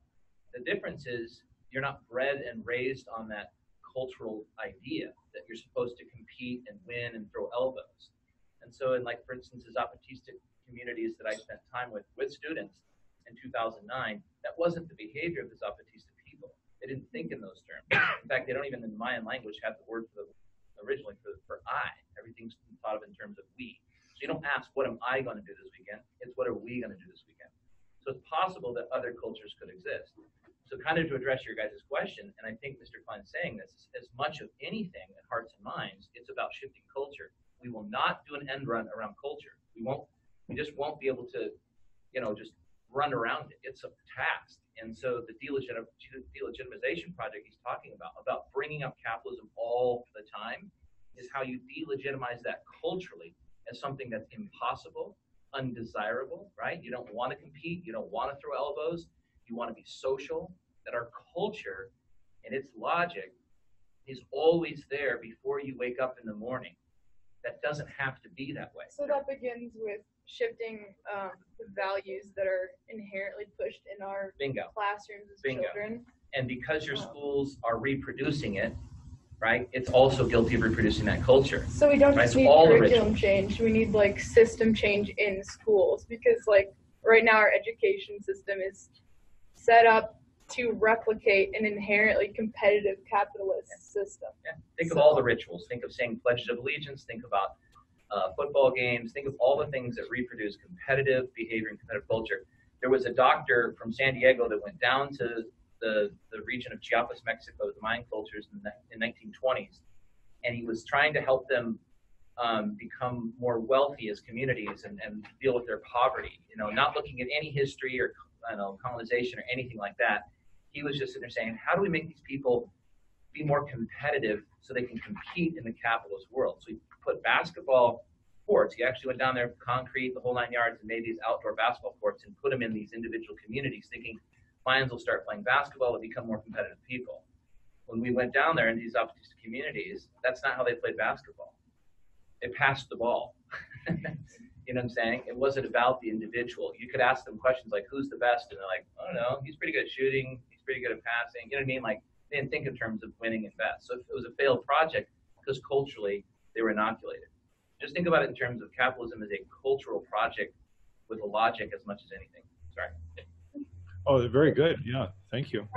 The difference is you're not bred and raised on that cultural idea that you're supposed to compete and win and throw elbows. And so in, like, for instance, the Zapatistic communities that I spent time with students in 2009, that wasn't the behavior of the Zapatista people. They didn't think in those terms. In fact, they don't even in the Mayan language have the word originally for I. Everything's thought of in terms of we. So you don't ask, what am I going to do this weekend? It's what are we going to do this weekend? So it's possible that other cultures could exist. So kind of to address your guys' question, and I think Mr. Klein's saying this, as much of anything in hearts and minds, it's about shifting culture. We will not do an end run around culture. We just won't be able to, you know, just run around it. It's a task. And so the delegitimization project he's talking about bringing up capitalism all the time, is how you delegitimize that culturally as something that's impossible, undesirable, right? You don't want to compete. You don't want to throw elbows. You want to be social. That our culture and its logic is always there before you wake up in the morning. That doesn't have to be that way. So that begins with shifting the values that are inherently pushed in our classrooms as children. And because your schools are reproducing it, right, it's also guilty of reproducing that culture. So we don't just need curriculum change. We need, like, system change in schools, because, like, right now our education system is set up to replicate an inherently competitive capitalist system. Yeah. Think of all the rituals. Think of saying pledges of allegiance. Think about football games. Think of all the things that reproduce competitive behavior and competitive culture. There was a doctor from San Diego that went down to the region of Chiapas, Mexico, the Mayan cultures in the 1920s, and he was trying to help them become more wealthy as communities and deal with their poverty. You know, not looking at any history or colonization or anything like that. He was just sitting there saying, how do we make these people be more competitive so they can compete in the capitalist world? So he put basketball courts. He actually went down there, concrete, the whole 9 yards, and made these outdoor basketball courts and put them in these individual communities, thinking Mayans will start playing basketball and become more competitive people. When we went down there in these opportunist communities, that's not how they played basketball. They passed the ball. You know what I'm saying? It wasn't about the individual. You could ask them questions like, who's the best? And they're like, I don't know, he's pretty good at shooting, he's pretty good at passing. You know what I mean? Like, they didn't think in terms of winning and best. So it was a failed project because culturally they were inoculated. Just think about it in terms of capitalism as a cultural project with a logic as much as anything. Sorry. oh, they're very good. Yeah, thank you.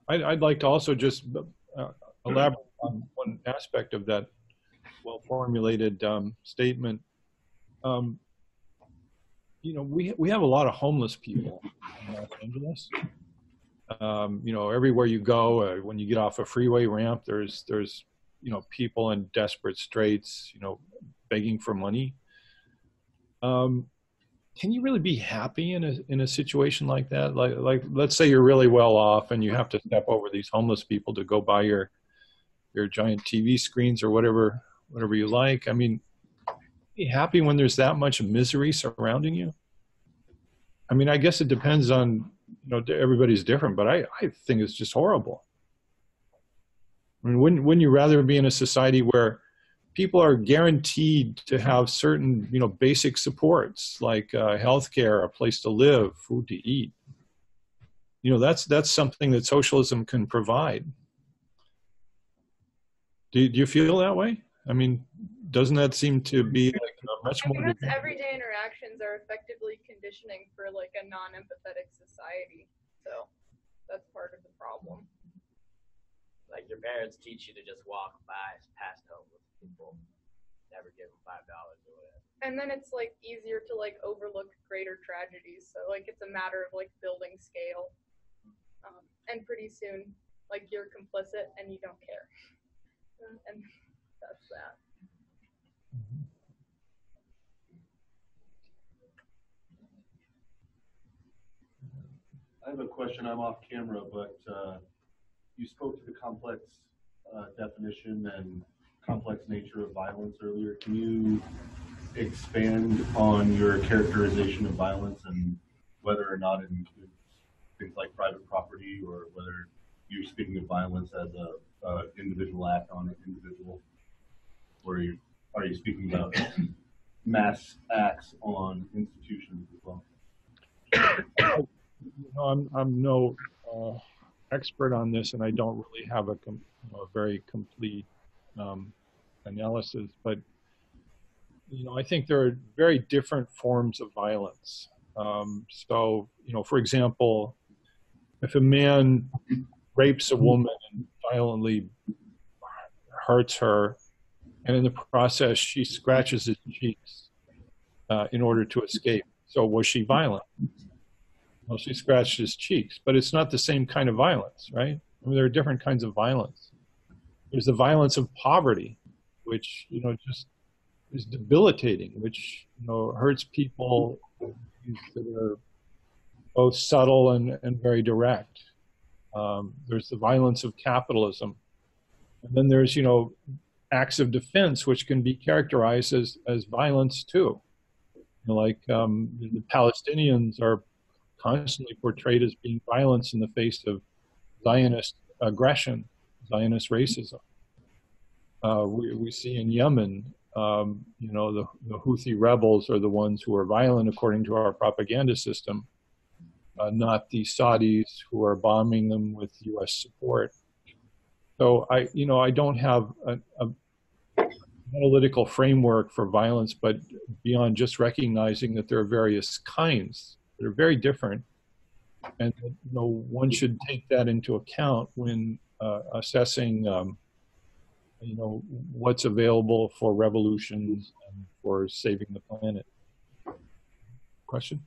I'd like to also just elaborate on one aspect of that well-formulated statement. You know, we have a lot of homeless people in Los Angeles. You know, everywhere you go, when you get off a freeway ramp, there's you know, people in desperate straits, you know, begging for money. can you really be happy in a situation like that? Like let's say you're really well off and you have to step over these homeless people to go buy your giant TV screens or whatever you like. I mean, be happy when there's that much misery surrounding you? I mean, I guess it depends on, everybody's different, but I think it's just horrible. I mean, wouldn't you rather be in a society where people are guaranteed to have certain, basic supports like healthcare, a place to live, food to eat? That's something that socialism can provide. Do you feel that way? I mean, doesn't that seem to be like much more? I guess everyday interactions are effectively conditioning for like a non-empathetic society. So that's part of the problem. Like your parents teach you to just walk past homeless people, never give them $5 or whatever. And then it's like easier to like overlook greater tragedies. So like it's a matter of like building scale. And pretty soon, like you're complicit and you don't care. And that's that. I have a question. I'm off camera, but you spoke to the complex definition and complex nature of violence earlier. Can you expand on your characterization of violence and whether or not it includes things like private property, or whether you're speaking of violence as a individual act on an individual, or are you speaking about mass acts on institutions as well? I'm no expert on this, and I don't really have a very complete analysis. But I think there are very different forms of violence. So, for example, if a man rapes a woman and violently hurts her, and in the process she scratches his cheeks in order to escape, so was she violent? Well, she scratched his cheeks, but it's not the same kind of violence, right? I mean, there are different kinds of violence. There's the violence of poverty, which, just is debilitating, which, hurts people that are both subtle and very direct. There's the violence of capitalism. And then there's, acts of defense, which can be characterized as violence too. Like the Palestinians are constantly portrayed as being violence in the face of Zionist aggression, Zionist racism. We see in Yemen, the Houthi rebels are the ones who are violent according to our propaganda system, not the Saudis who are bombing them with U.S. support. So I don't have a analytical framework for violence, but beyond just recognizing that there are various kinds that are very different, and one should take that into account when assessing what's available for revolutions and for saving the planet. Question?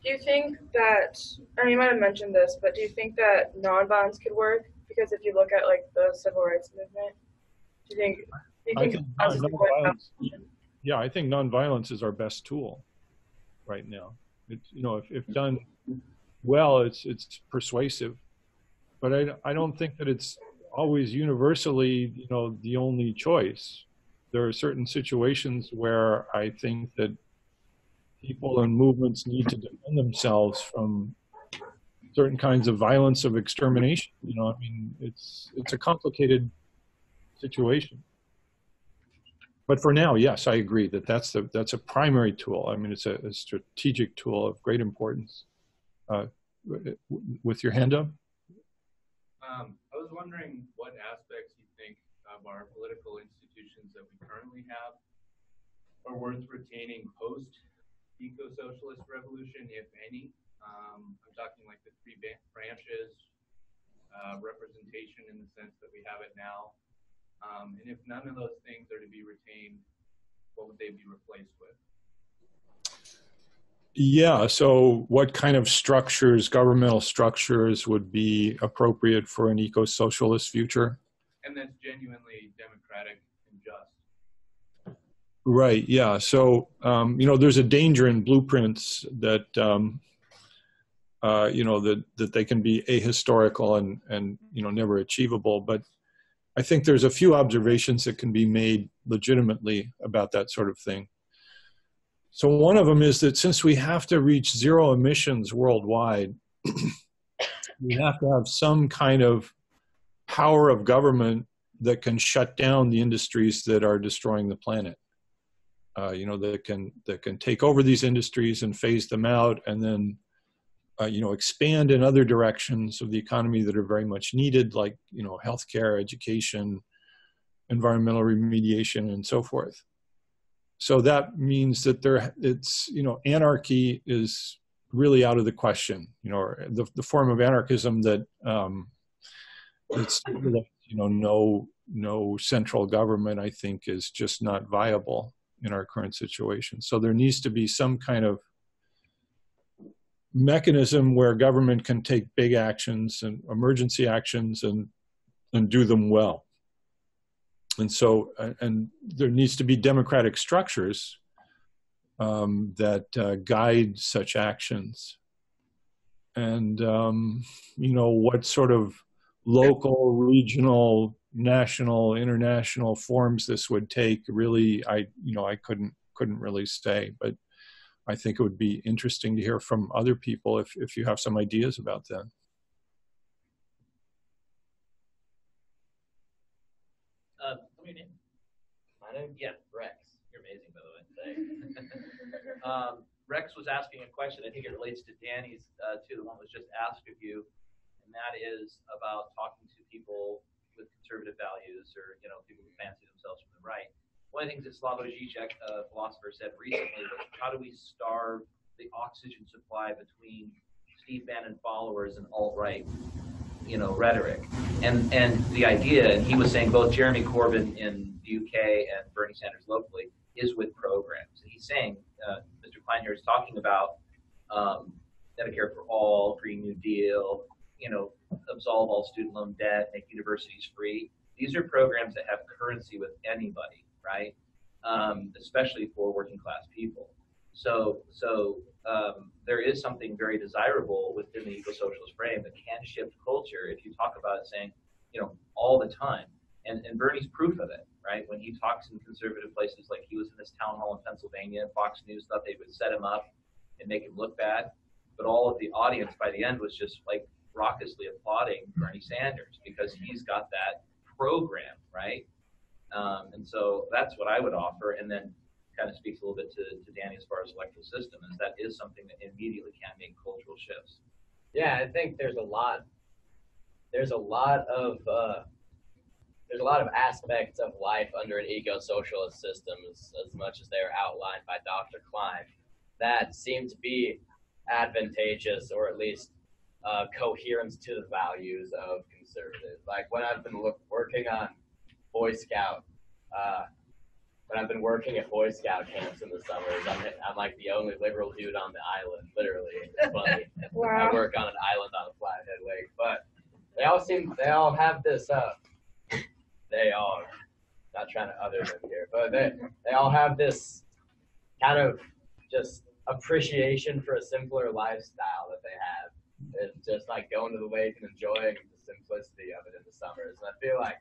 Do you think that, or you might have mentioned this, but do you think that nonviolence could work? Because if you look at like the civil rights movement, do you think I think nonviolence is our best tool right now. It's, if done well, it's persuasive, but I don't think that it's always universally, the only choice. There are certain situations where I think that people and movements need to defend themselves from certain kinds of violence of extermination. It's a complicated situation. But for now, yes, I agree that that's a primary tool. I mean, it's a strategic tool of great importance. With your hand up? I was wondering what aspects you think of our political institutions that we currently have are worth retaining post-eco-socialist revolution, if any. I'm talking like the three branches, representation in the sense that we have it now. And if none of those things are to be retained, what would they be replaced with? Yeah, so what kind of structures, governmental structures, would be appropriate for an eco-socialist future? And that's genuinely democratic and just. Right. Yeah. So, there's a danger in blueprints that, that they can be ahistorical and never achievable. But I think there's a few observations that can be made legitimately about that sort of thing. So one of them is that since we have to reach zero emissions worldwide, we have to have some kind of power of government that can shut down the industries that are destroying the planet. That can take over these industries and phase them out, and then expand in other directions of the economy that are very much needed, like healthcare, education, environmental remediation, and so forth. So that means that anarchy is really out of the question. The form of anarchism that it's no central government, I think, is just not viable in our current situation. So there needs to be some kind of mechanism where government can take big actions and emergency actions and do them well. And so, and there needs to be democratic structures that guide such actions. And, what sort of local, regional, national, international forms this would take, really, I couldn't really say, but I think it would be interesting to hear from other people if you have some ideas about that. What your name? My name? Yeah, Rex. You're amazing, by the way. Rex was asking a question. I think it relates to Danny's, too, the one that was just asked of you, and that is about talking to people with conservative values, or people who fancy themselves from the right. One of the things that Slavoj Žižek, a philosopher, said recently was, how do we starve the oxygen supply between Steve Bannon followers and alt-right, rhetoric? And the idea, and he was saying both Jeremy Corbyn in the UK and Bernie Sanders locally, is with programs. And he's saying, Mr. Klein here is talking about Medicare for all, Green New Deal, absolve all student loan debt, make universities free. These are programs that have currency with anybody, right? Especially for working class people. So there is something very desirable within the eco-socialist frame that can shift culture if you talk about it saying, all the time. And Bernie's proof of it, right? When he talks in conservative places, like he was in this town hall in Pennsylvania, Fox News thought they would set him up and make him look bad. But all of the audience by the end was just like raucously applauding Bernie Sanders because he's got that program, right? And so that's what I would offer. And then kind of speaks a little bit to Danny as far as electoral system, is that is something that immediately can make cultural shifts. Yeah, I think there's a lot of aspects of life under an eco-socialist system, as much as they are outlined by Dr. Klein, that seem to be advantageous, or at least coherence to the values of conservatives. Like when I've been working on Boy Scout, when I've been working at Boy Scout camps in the summers, I'm like the only liberal dude on the island, literally. It's funny. Wow. I work on an island on a flathead lake, but they all have this, they all, not trying to other them here, but they all have this kind of just appreciation for a simpler lifestyle that they have. It's just like going to the lake and enjoying the simplicity of it in the summers. And I feel like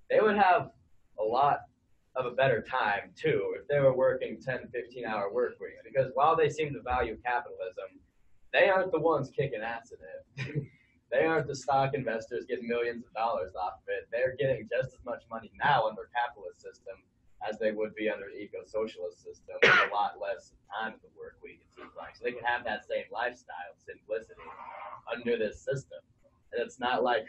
they would have a lot of a better time, too, if they were working 10, 15-hour work weeks. Because while they seem to value capitalism, they aren't the ones kicking ass in it. They aren't the stock investors getting millions of dollars off of it. They're getting just as much money now under capitalist system as they would be under the eco-socialist system, with a lot less time of the work week, it seems like. So they can have that same lifestyle, simplicity, under this system. And it's not like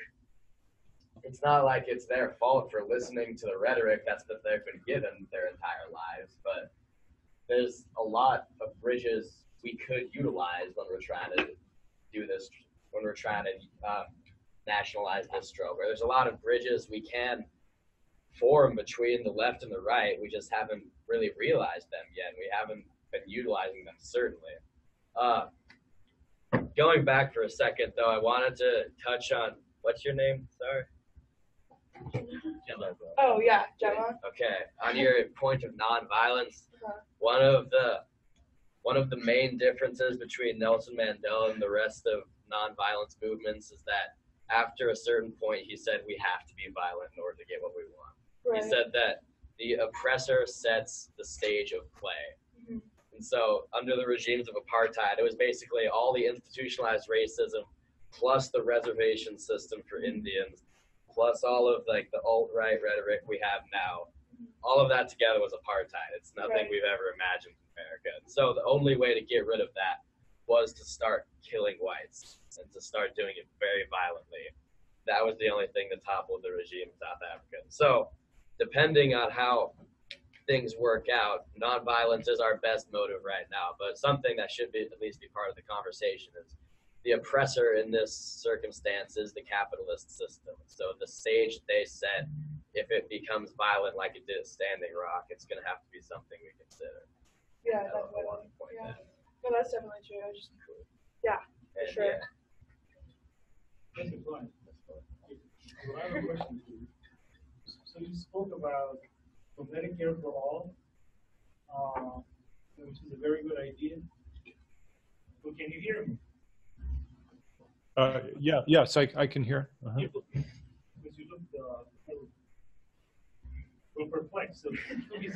it's their fault for listening to the rhetoric that they've been given their entire lives, but there's a lot of bridges we could utilize when we're trying to do this, when we're trying to nationalize this struggle. There's a lot of bridges we can form between the left and the right. We just haven't really realized them yet. We haven't been utilizing them, certainly. Going back for a second, though, I wanted to touch on, what's your name? Sorry. Gemma. Oh yeah, Gemma. Okay, on your point of nonviolence, Uh-huh. one of the main differences between Nelson Mandela and the rest of nonviolence movements is that after a certain point, he said we have to be violent in order to get what we want. Right. He said that the oppressor sets the stage of play. Mhm. And so under the regimes of apartheid, it was basically all the institutionalized racism plus the reservation system for Indians, plus all of like the alt-right rhetoric we have now. All of that together was apartheid. It's nothing Right. we've ever imagined in America. And so the only way to get rid of that was to start killing whites and to start doing it very violently. That was the only thing that toppled the regime in South Africa. So depending on how things work out, nonviolence is our best motive right now, but something that should be at least be part of the conversation is the oppressor in this circumstance is the capitalist system. So the stage they set, if it becomes violent like it did at Standing Rock, it's going to have to be something we consider. Yeah, I want definitely. to point Yeah. that. No, that's definitely true. I just, yeah, for And, sure. yeah. That's fine. So I have a question for you. So you spoke about the Medicare for all, which is a very good idea. But can you hear me? Yes, I can hear. Uh-huh. Because you looked well perplexed. So, okay,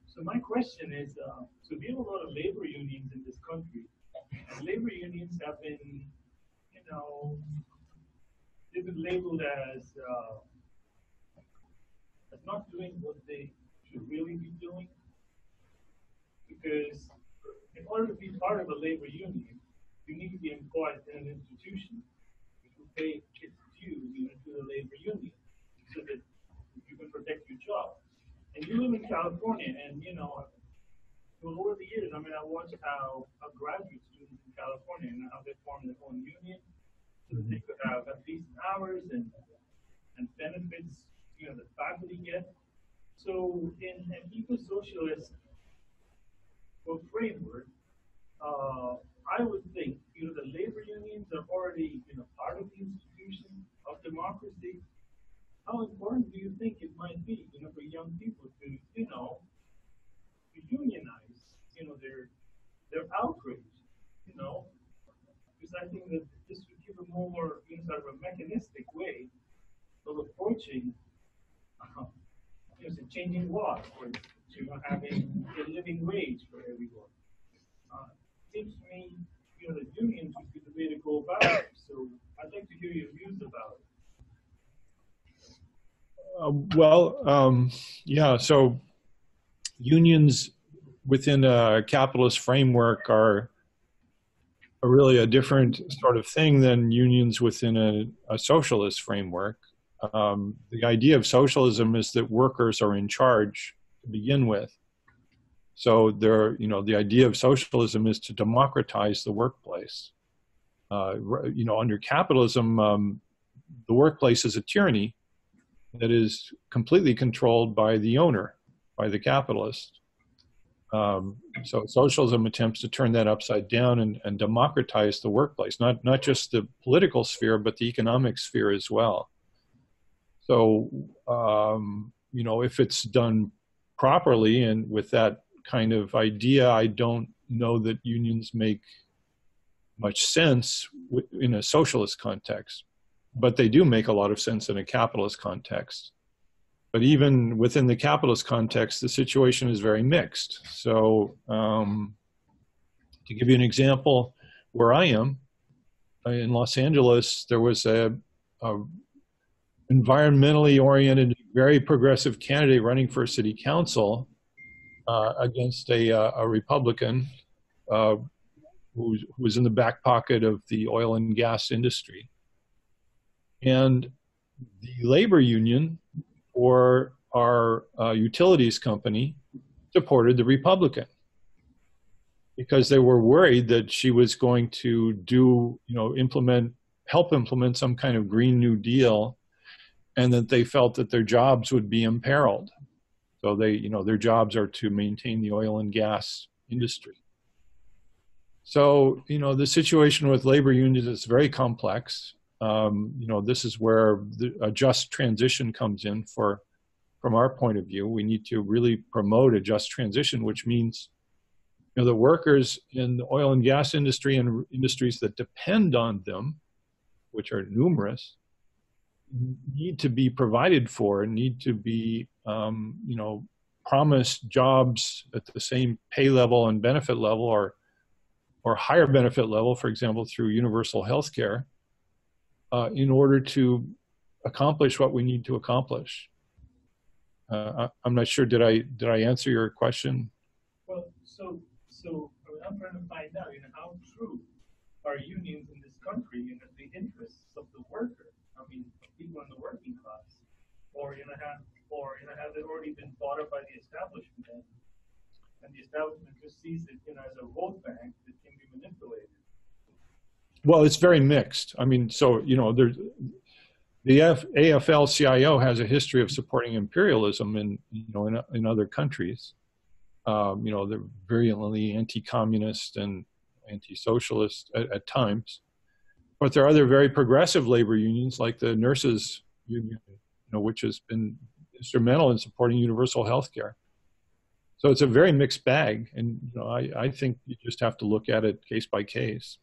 so my question is, so we have a lot of labor unions in this country. And labor unions have been, you know, they've been labeled as not doing what they should really be doing. Because in order to be part of a labor union, you need to be employed in an institution which will pay its dues, to the labor union, so that you can protect your job. And you live in California, and over the years, I watched how graduate students in California and how they form their own union, so that they could have at least hours and benefits, the faculty get. So in an eco-socialist framework, I would think, the labor unions are already, part of the institution of democracy. How important do you think it might be, for young people to, to unionize, their outrage, because I think that this would give a more, sort of a mechanistic way of approaching, changing laws, or having a living wage for everyone. Seems to me, the unions would be the way to go about it. So I'd like to hear your views about it. So unions within a capitalist framework are really a different sort of thing than unions within a socialist framework. The idea of socialism is that workers are in charge to begin with. So the idea of socialism is to democratize the workplace. Under capitalism, the workplace is a tyranny that is completely controlled by the owner, by the capitalist. So socialism attempts to turn that upside down and democratize the workplace, not just the political sphere, but the economic sphere as well. So, if it's done properly and with that kind of idea, I don't know that unions make much sense in a socialist context, but they do make a lot of sense in a capitalist context. But even within the capitalist context, the situation is very mixed. So to give you an example, where I am, in Los Angeles, there was a environmentally oriented, very progressive candidate running for city council against a Republican who was in the back pocket of the oil and gas industry. And the labor union or our utilities company supported the Republican because they were worried that she was going to help implement some kind of Green New Deal, and that they felt that their jobs would be imperiled. So their jobs are to maintain the oil and gas industry. So, the situation with labor unions is very complex. This is where a just transition comes in from our point of view. We need to really promote a just transition, which means the workers in the oil and gas industry and industries that depend on them, which are numerous, need to be provided for, need to be, promised jobs at the same pay level and benefit level, or higher benefit level, for example, through universal health care, in order to accomplish what we need to accomplish. I'm not sure, did I answer your question? Well, so I'm trying to find out, how true are unions in this country in the interests of the worker? I mean, people in the working class, or has it already been thought of by the establishment, and the establishment just sees it, as a vote bank that can be manipulated? Well, it's very mixed. I mean, so there's the AFL-CIO has a history of supporting imperialism in other countries. They're virulently anti-communist and anti-socialist at times. But there are other very progressive labor unions, like the nurses union, which has been instrumental in supporting universal health care. So it's a very mixed bag, and I think you just have to look at it case by case.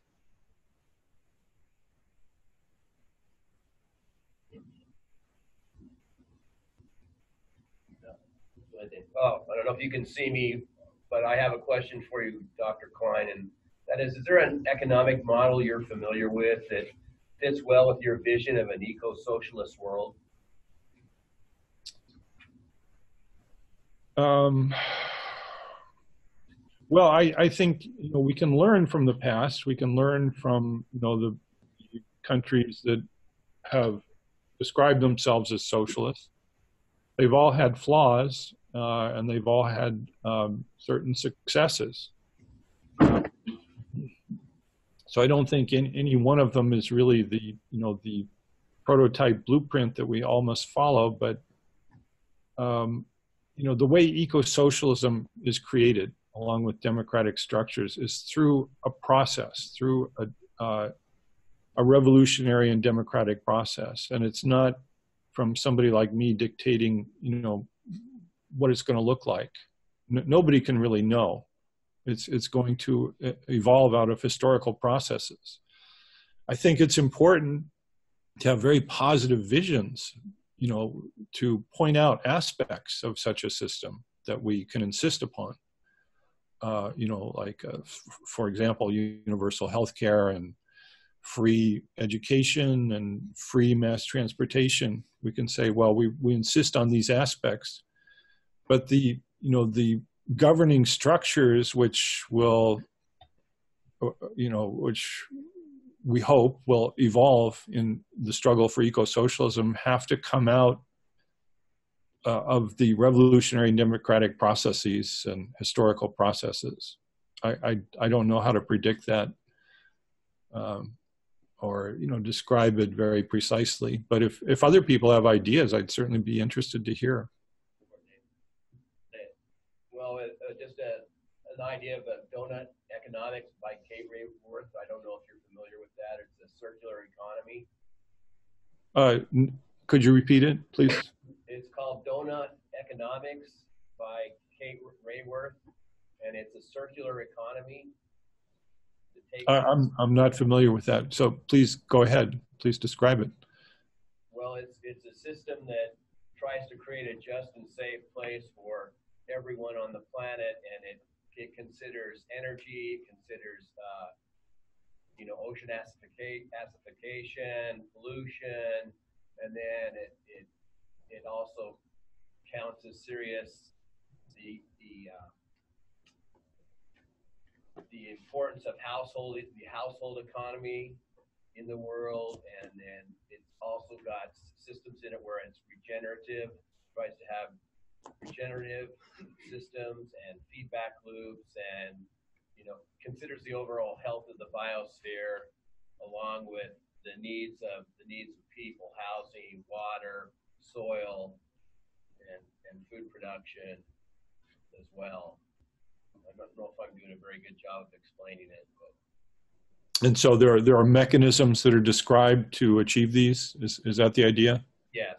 I don't know if you can see me, but I have a question for you, Dr. Klein, and that is there an economic model you're familiar with that fits well with your vision of an eco-socialist world? Well, I think we can learn from the past. We can learn from the countries that have described themselves as socialists. They've all had flaws, and they've all had certain successes. So I don't think any one of them is really the prototype blueprint that we all must follow. But the way eco-socialism is created, along with democratic structures, is through a process, through a revolutionary and democratic process, and it's not from somebody like me dictating, what it's going to look like. Nobody can really know. It's going to evolve out of historical processes. I think it's important to have very positive visions, to point out aspects of such a system that we can insist upon. For example, universal health care and free education and free mass transportation. We can say, well, we insist on these aspects, but the governing structures which will, which we hope will evolve in the struggle for eco-socialism have to come out of the revolutionary and democratic processes and historical processes. I don't know how to predict that or describe it very precisely, but if other people have ideas, I'd certainly be interested to hear. Well, just an idea of donut economics by Kate Raworth. I don't know if you're familiar with that. It's a circular economy. Could you repeat it, please? It's called Donut Economics by Kate Raworth, and it's a circular economy. I'm not familiar with that, so please go ahead. Please describe it. Well, it's a system that tries to create a just and safe place for everyone on the planet, and it considers energy, it considers ocean acidification, pollution, and then it also counts as serious the importance of the household economy in the world, and then it's also got systems in it where it's regenerative, tries to have regenerative systems and feedback loops, and considers the overall health of the biosphere along with the needs of people, housing, water, soil, and food production as well. I don't know if I'm doing a very good job of explaining it, but And so there are mechanisms that are described to achieve these. Is that the idea? Yes.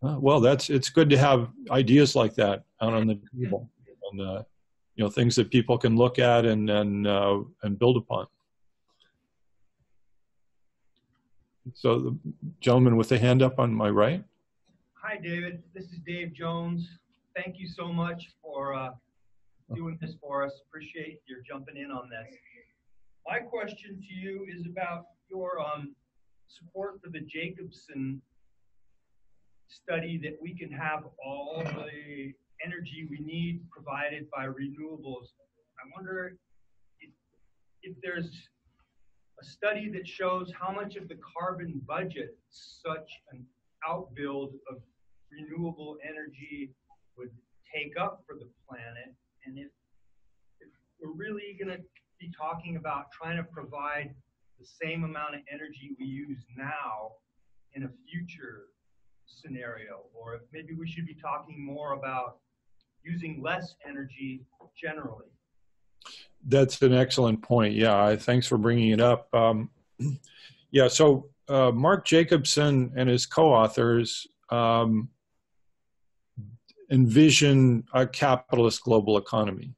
Well, it's good to have ideas like that out on the table, and things that people can look at and build upon. So the gentleman with the hand up on my right. Hi, David. This is Dave Jones. Thank you so much for doing this for us. Appreciate your jumping in on this. My question to you is about your support for the Jacobson study that we can have all the energy we need provided by renewables. I wonder if there's a study that shows how much of the carbon budget such an outbuild of renewable energy would take up for the planet, and if we're really going to be talking about trying to provide the same amount of energy we use now in a future scenario, or if maybe we should be talking more about using less energy generally. That's an excellent point. Yeah, thanks for bringing it up. Yeah, so Mark Jacobson and his co-authors envision a capitalist global economy.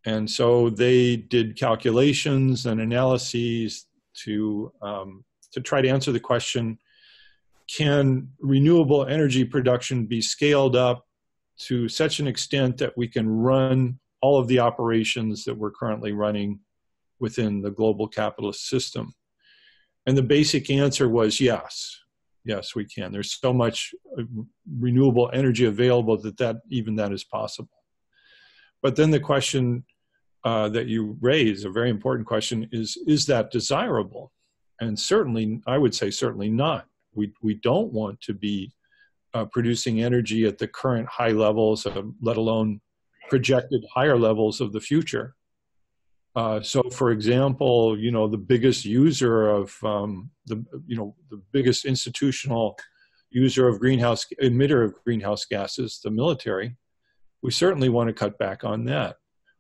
And so they did calculations and analyses to try to answer the question, can renewable energy production be scaled up to such an extent that we can run all of the operations that we're currently running within the global capitalist system? And the basic answer was yes. Yes, we can. There's so much renewable energy available that that is possible. But then the question that you raise, a very important question, is that desirable? And certainly, I would say certainly not. We don't want to be producing energy at the current high levels, let alone projected higher levels of the future. So, for example, the biggest user of the biggest institutional user of emitter of greenhouse gases, the military, we certainly want to cut back on that.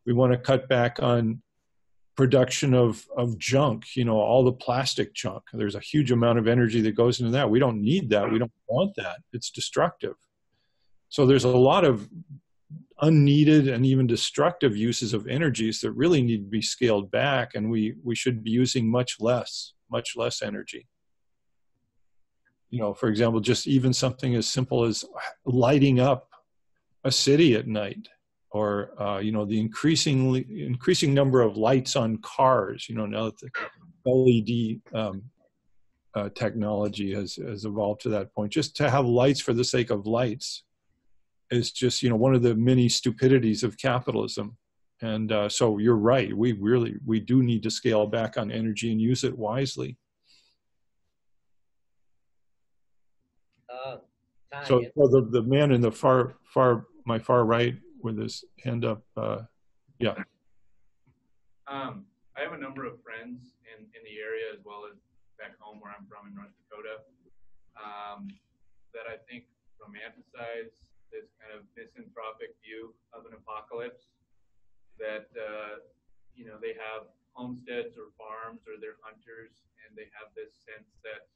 We want to cut back on production of junk, all the plastic junk. There's a huge amount of energy that goes into that. We don't need that. We don't want that. It's destructive. So there's a lot of unneeded and even destructive uses of energies that really need to be scaled back, and we should be using much less energy. For example, just even something as simple as lighting up a city at night, or the increasing number of lights on cars. Now that the LED technology has evolved to that point, just to have lights for the sake of lights is just one of the many stupidities of capitalism. And so you're right. We do need to scale back on energy and use it wisely. So the man in the my far right with his hand up, yeah. I have a number of friends in the area as well as back home where I'm from in North Dakota that I think romanticize this kind of misanthropic view of an apocalypse, that they have homesteads or farms or they're hunters, and they have this sense that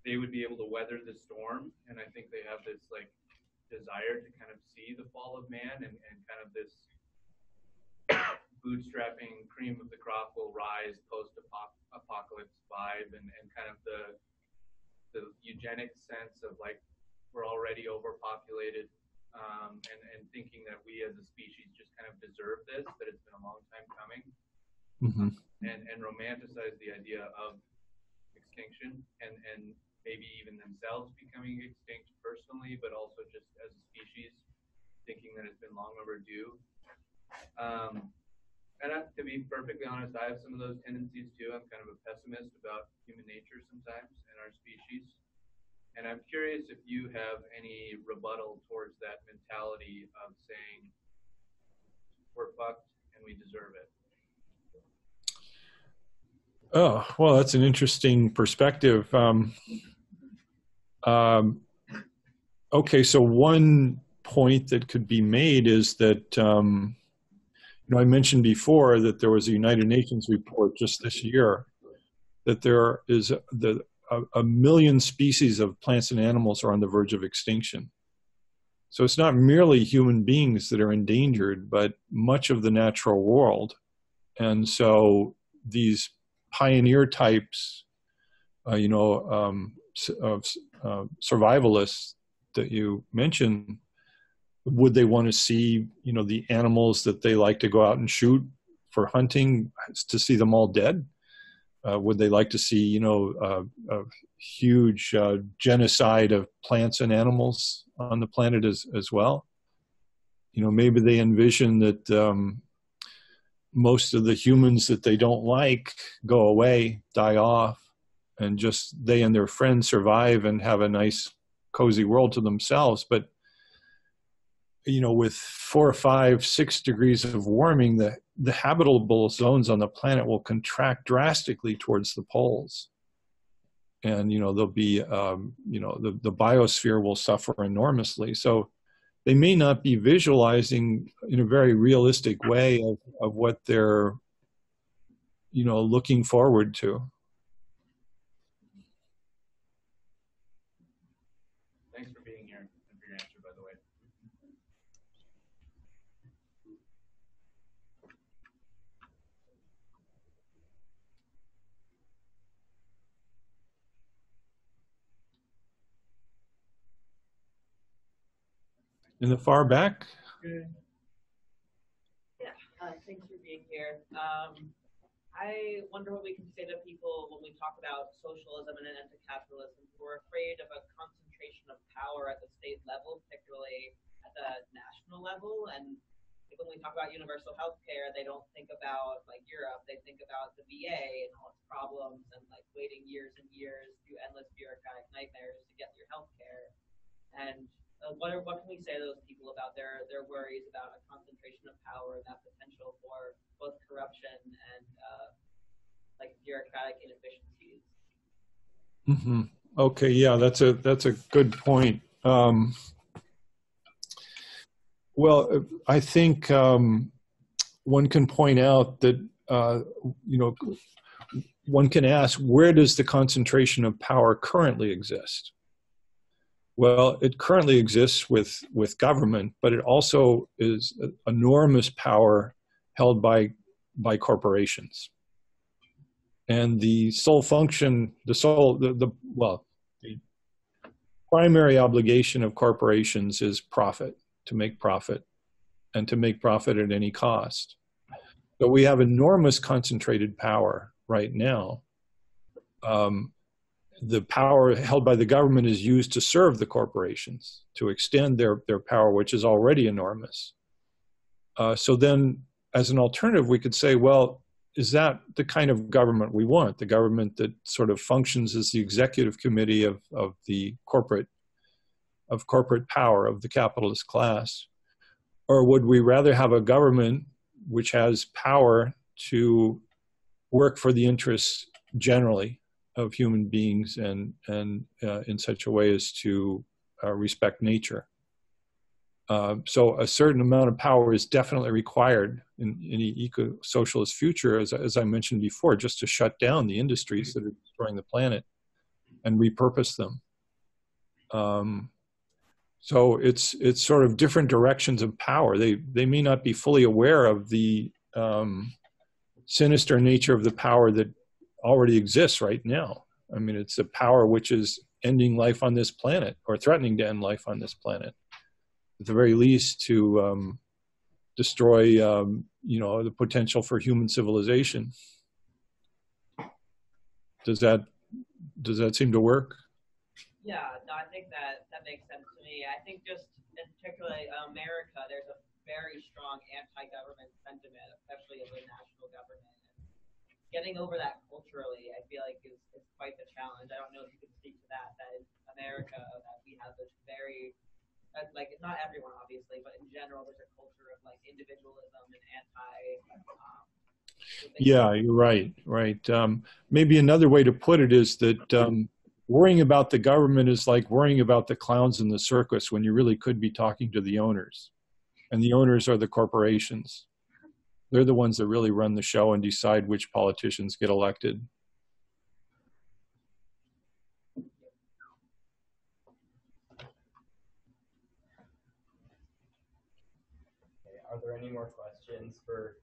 they would be able to weather the storm, and I think they have this desire to kind of see the fall of man, and kind of this bootstrapping, cream of the crop will rise post-apocalypse vibe, and kind of the eugenic sense of we're already overpopulated, and thinking that we as a species just kind of deserve this, that it's been a long time coming, and romanticize the idea of extinction, and maybe even themselves becoming extinct personally, but also just as a species, thinking that it's been long overdue. And to be perfectly honest, I have some of those tendencies too. I'm kind of a pessimist about human nature sometimes and our species. And I'm curious if you have any rebuttal towards that mentality of saying, we're fucked and we deserve it. Oh, well, that's an interesting perspective. Okay, so one point that could be made is that, I mentioned before that there was a United Nations report just this year that there is a million species of plants and animals are on the verge of extinction. So it's not merely human beings that are endangered, but much of the natural world. And so these pioneer types, survivalists that you mentioned, would they want to see, the animals that they like to go out and shoot for hunting, to see them all dead? Would they like to see, a huge genocide of plants and animals on the planet as well? Maybe they envision that most of the humans that they don't like go away, die off, and just they and their friends survive and have a nice, cozy world to themselves. But with 4 or 5, 6 degrees of warming, the habitable zones on the planet will contract drastically towards the poles. And, there'll be, the biosphere will suffer enormously. So they may not be visualizing in a very realistic way of what they're, looking forward to. Thanks for being here and for your answer, by the way. In the far back? Yeah, thanks for being here. I wonder what we can say to people when we talk about socialism and anti-capitalism who are afraid of a concentration of power at the state level, particularly at the national level. And when we talk about universal health care, they don't think about like Europe. They think about the VA and all its problems and like waiting years and years through endless bureaucratic nightmares to get your health care. And what can we say to those people about their worries about a concentration of power and that potential for both corruption and like bureaucratic inefficiencies? Mm-hmm. Okay, yeah, that's a good point. Well, I think one can point out that one can ask, where does the concentration of power currently exist? Well, it currently exists with government, but it also is enormous power held by corporations. And the sole function, the primary obligation of corporations is profit, to make profit, and to make profit at any cost. So we have enormous concentrated power right now. The power held by the government is used to serve the corporations, to extend their power, which is already enormous. So then, as an alternative, we could say, well, is that the kind of government we want? The government that sort of functions as the executive committee of the corporate power of the capitalist class? Or would we rather have a government which has power to work for the interests generally of human beings and in such a way as to respect nature? So a certain amount of power is definitely required in any eco-socialist future, as I mentioned before, just to shut down the industries that are destroying the planet and repurpose them. So it's sort of different directions of power. They may not be fully aware of the sinister nature of the power that already exists right now. I mean, it's a power which is ending life on this planet or threatening to end life on this planet. At the very least, to destroy, the potential for human civilization. Does that seem to work? Yeah, no, I think that makes sense to me. I think just in particularly America, there's a very strong anti-government sentiment, especially of the national government. Getting over that culturally, I feel like is quite the challenge. I don't know if you can speak to that in America, that we have this very, like, not everyone obviously, but in general, there's a culture of like individualism and yeah, you're right. Maybe another way to put it is that worrying about the government is like worrying about the clowns in the circus when you really could be talking to the owners. And the owners are the corporations. They're the ones that really run the show and decide which politicians get elected. Okay, are there any more questions for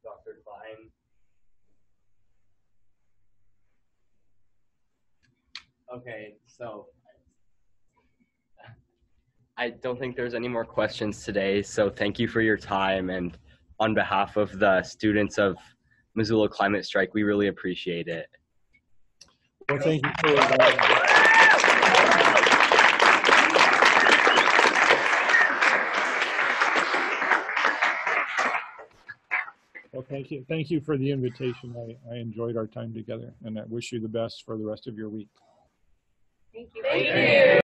Dr. Klein? Okay, so I don't think there's any more questions today, so thank you for your time, and on behalf of the students of Missoula Climate Strike, we really appreciate it. Well, thank you for inviting me. Well, thank you for the invitation. I enjoyed our time together, and I wish you the best for the rest of your week. Thank you. Thank you.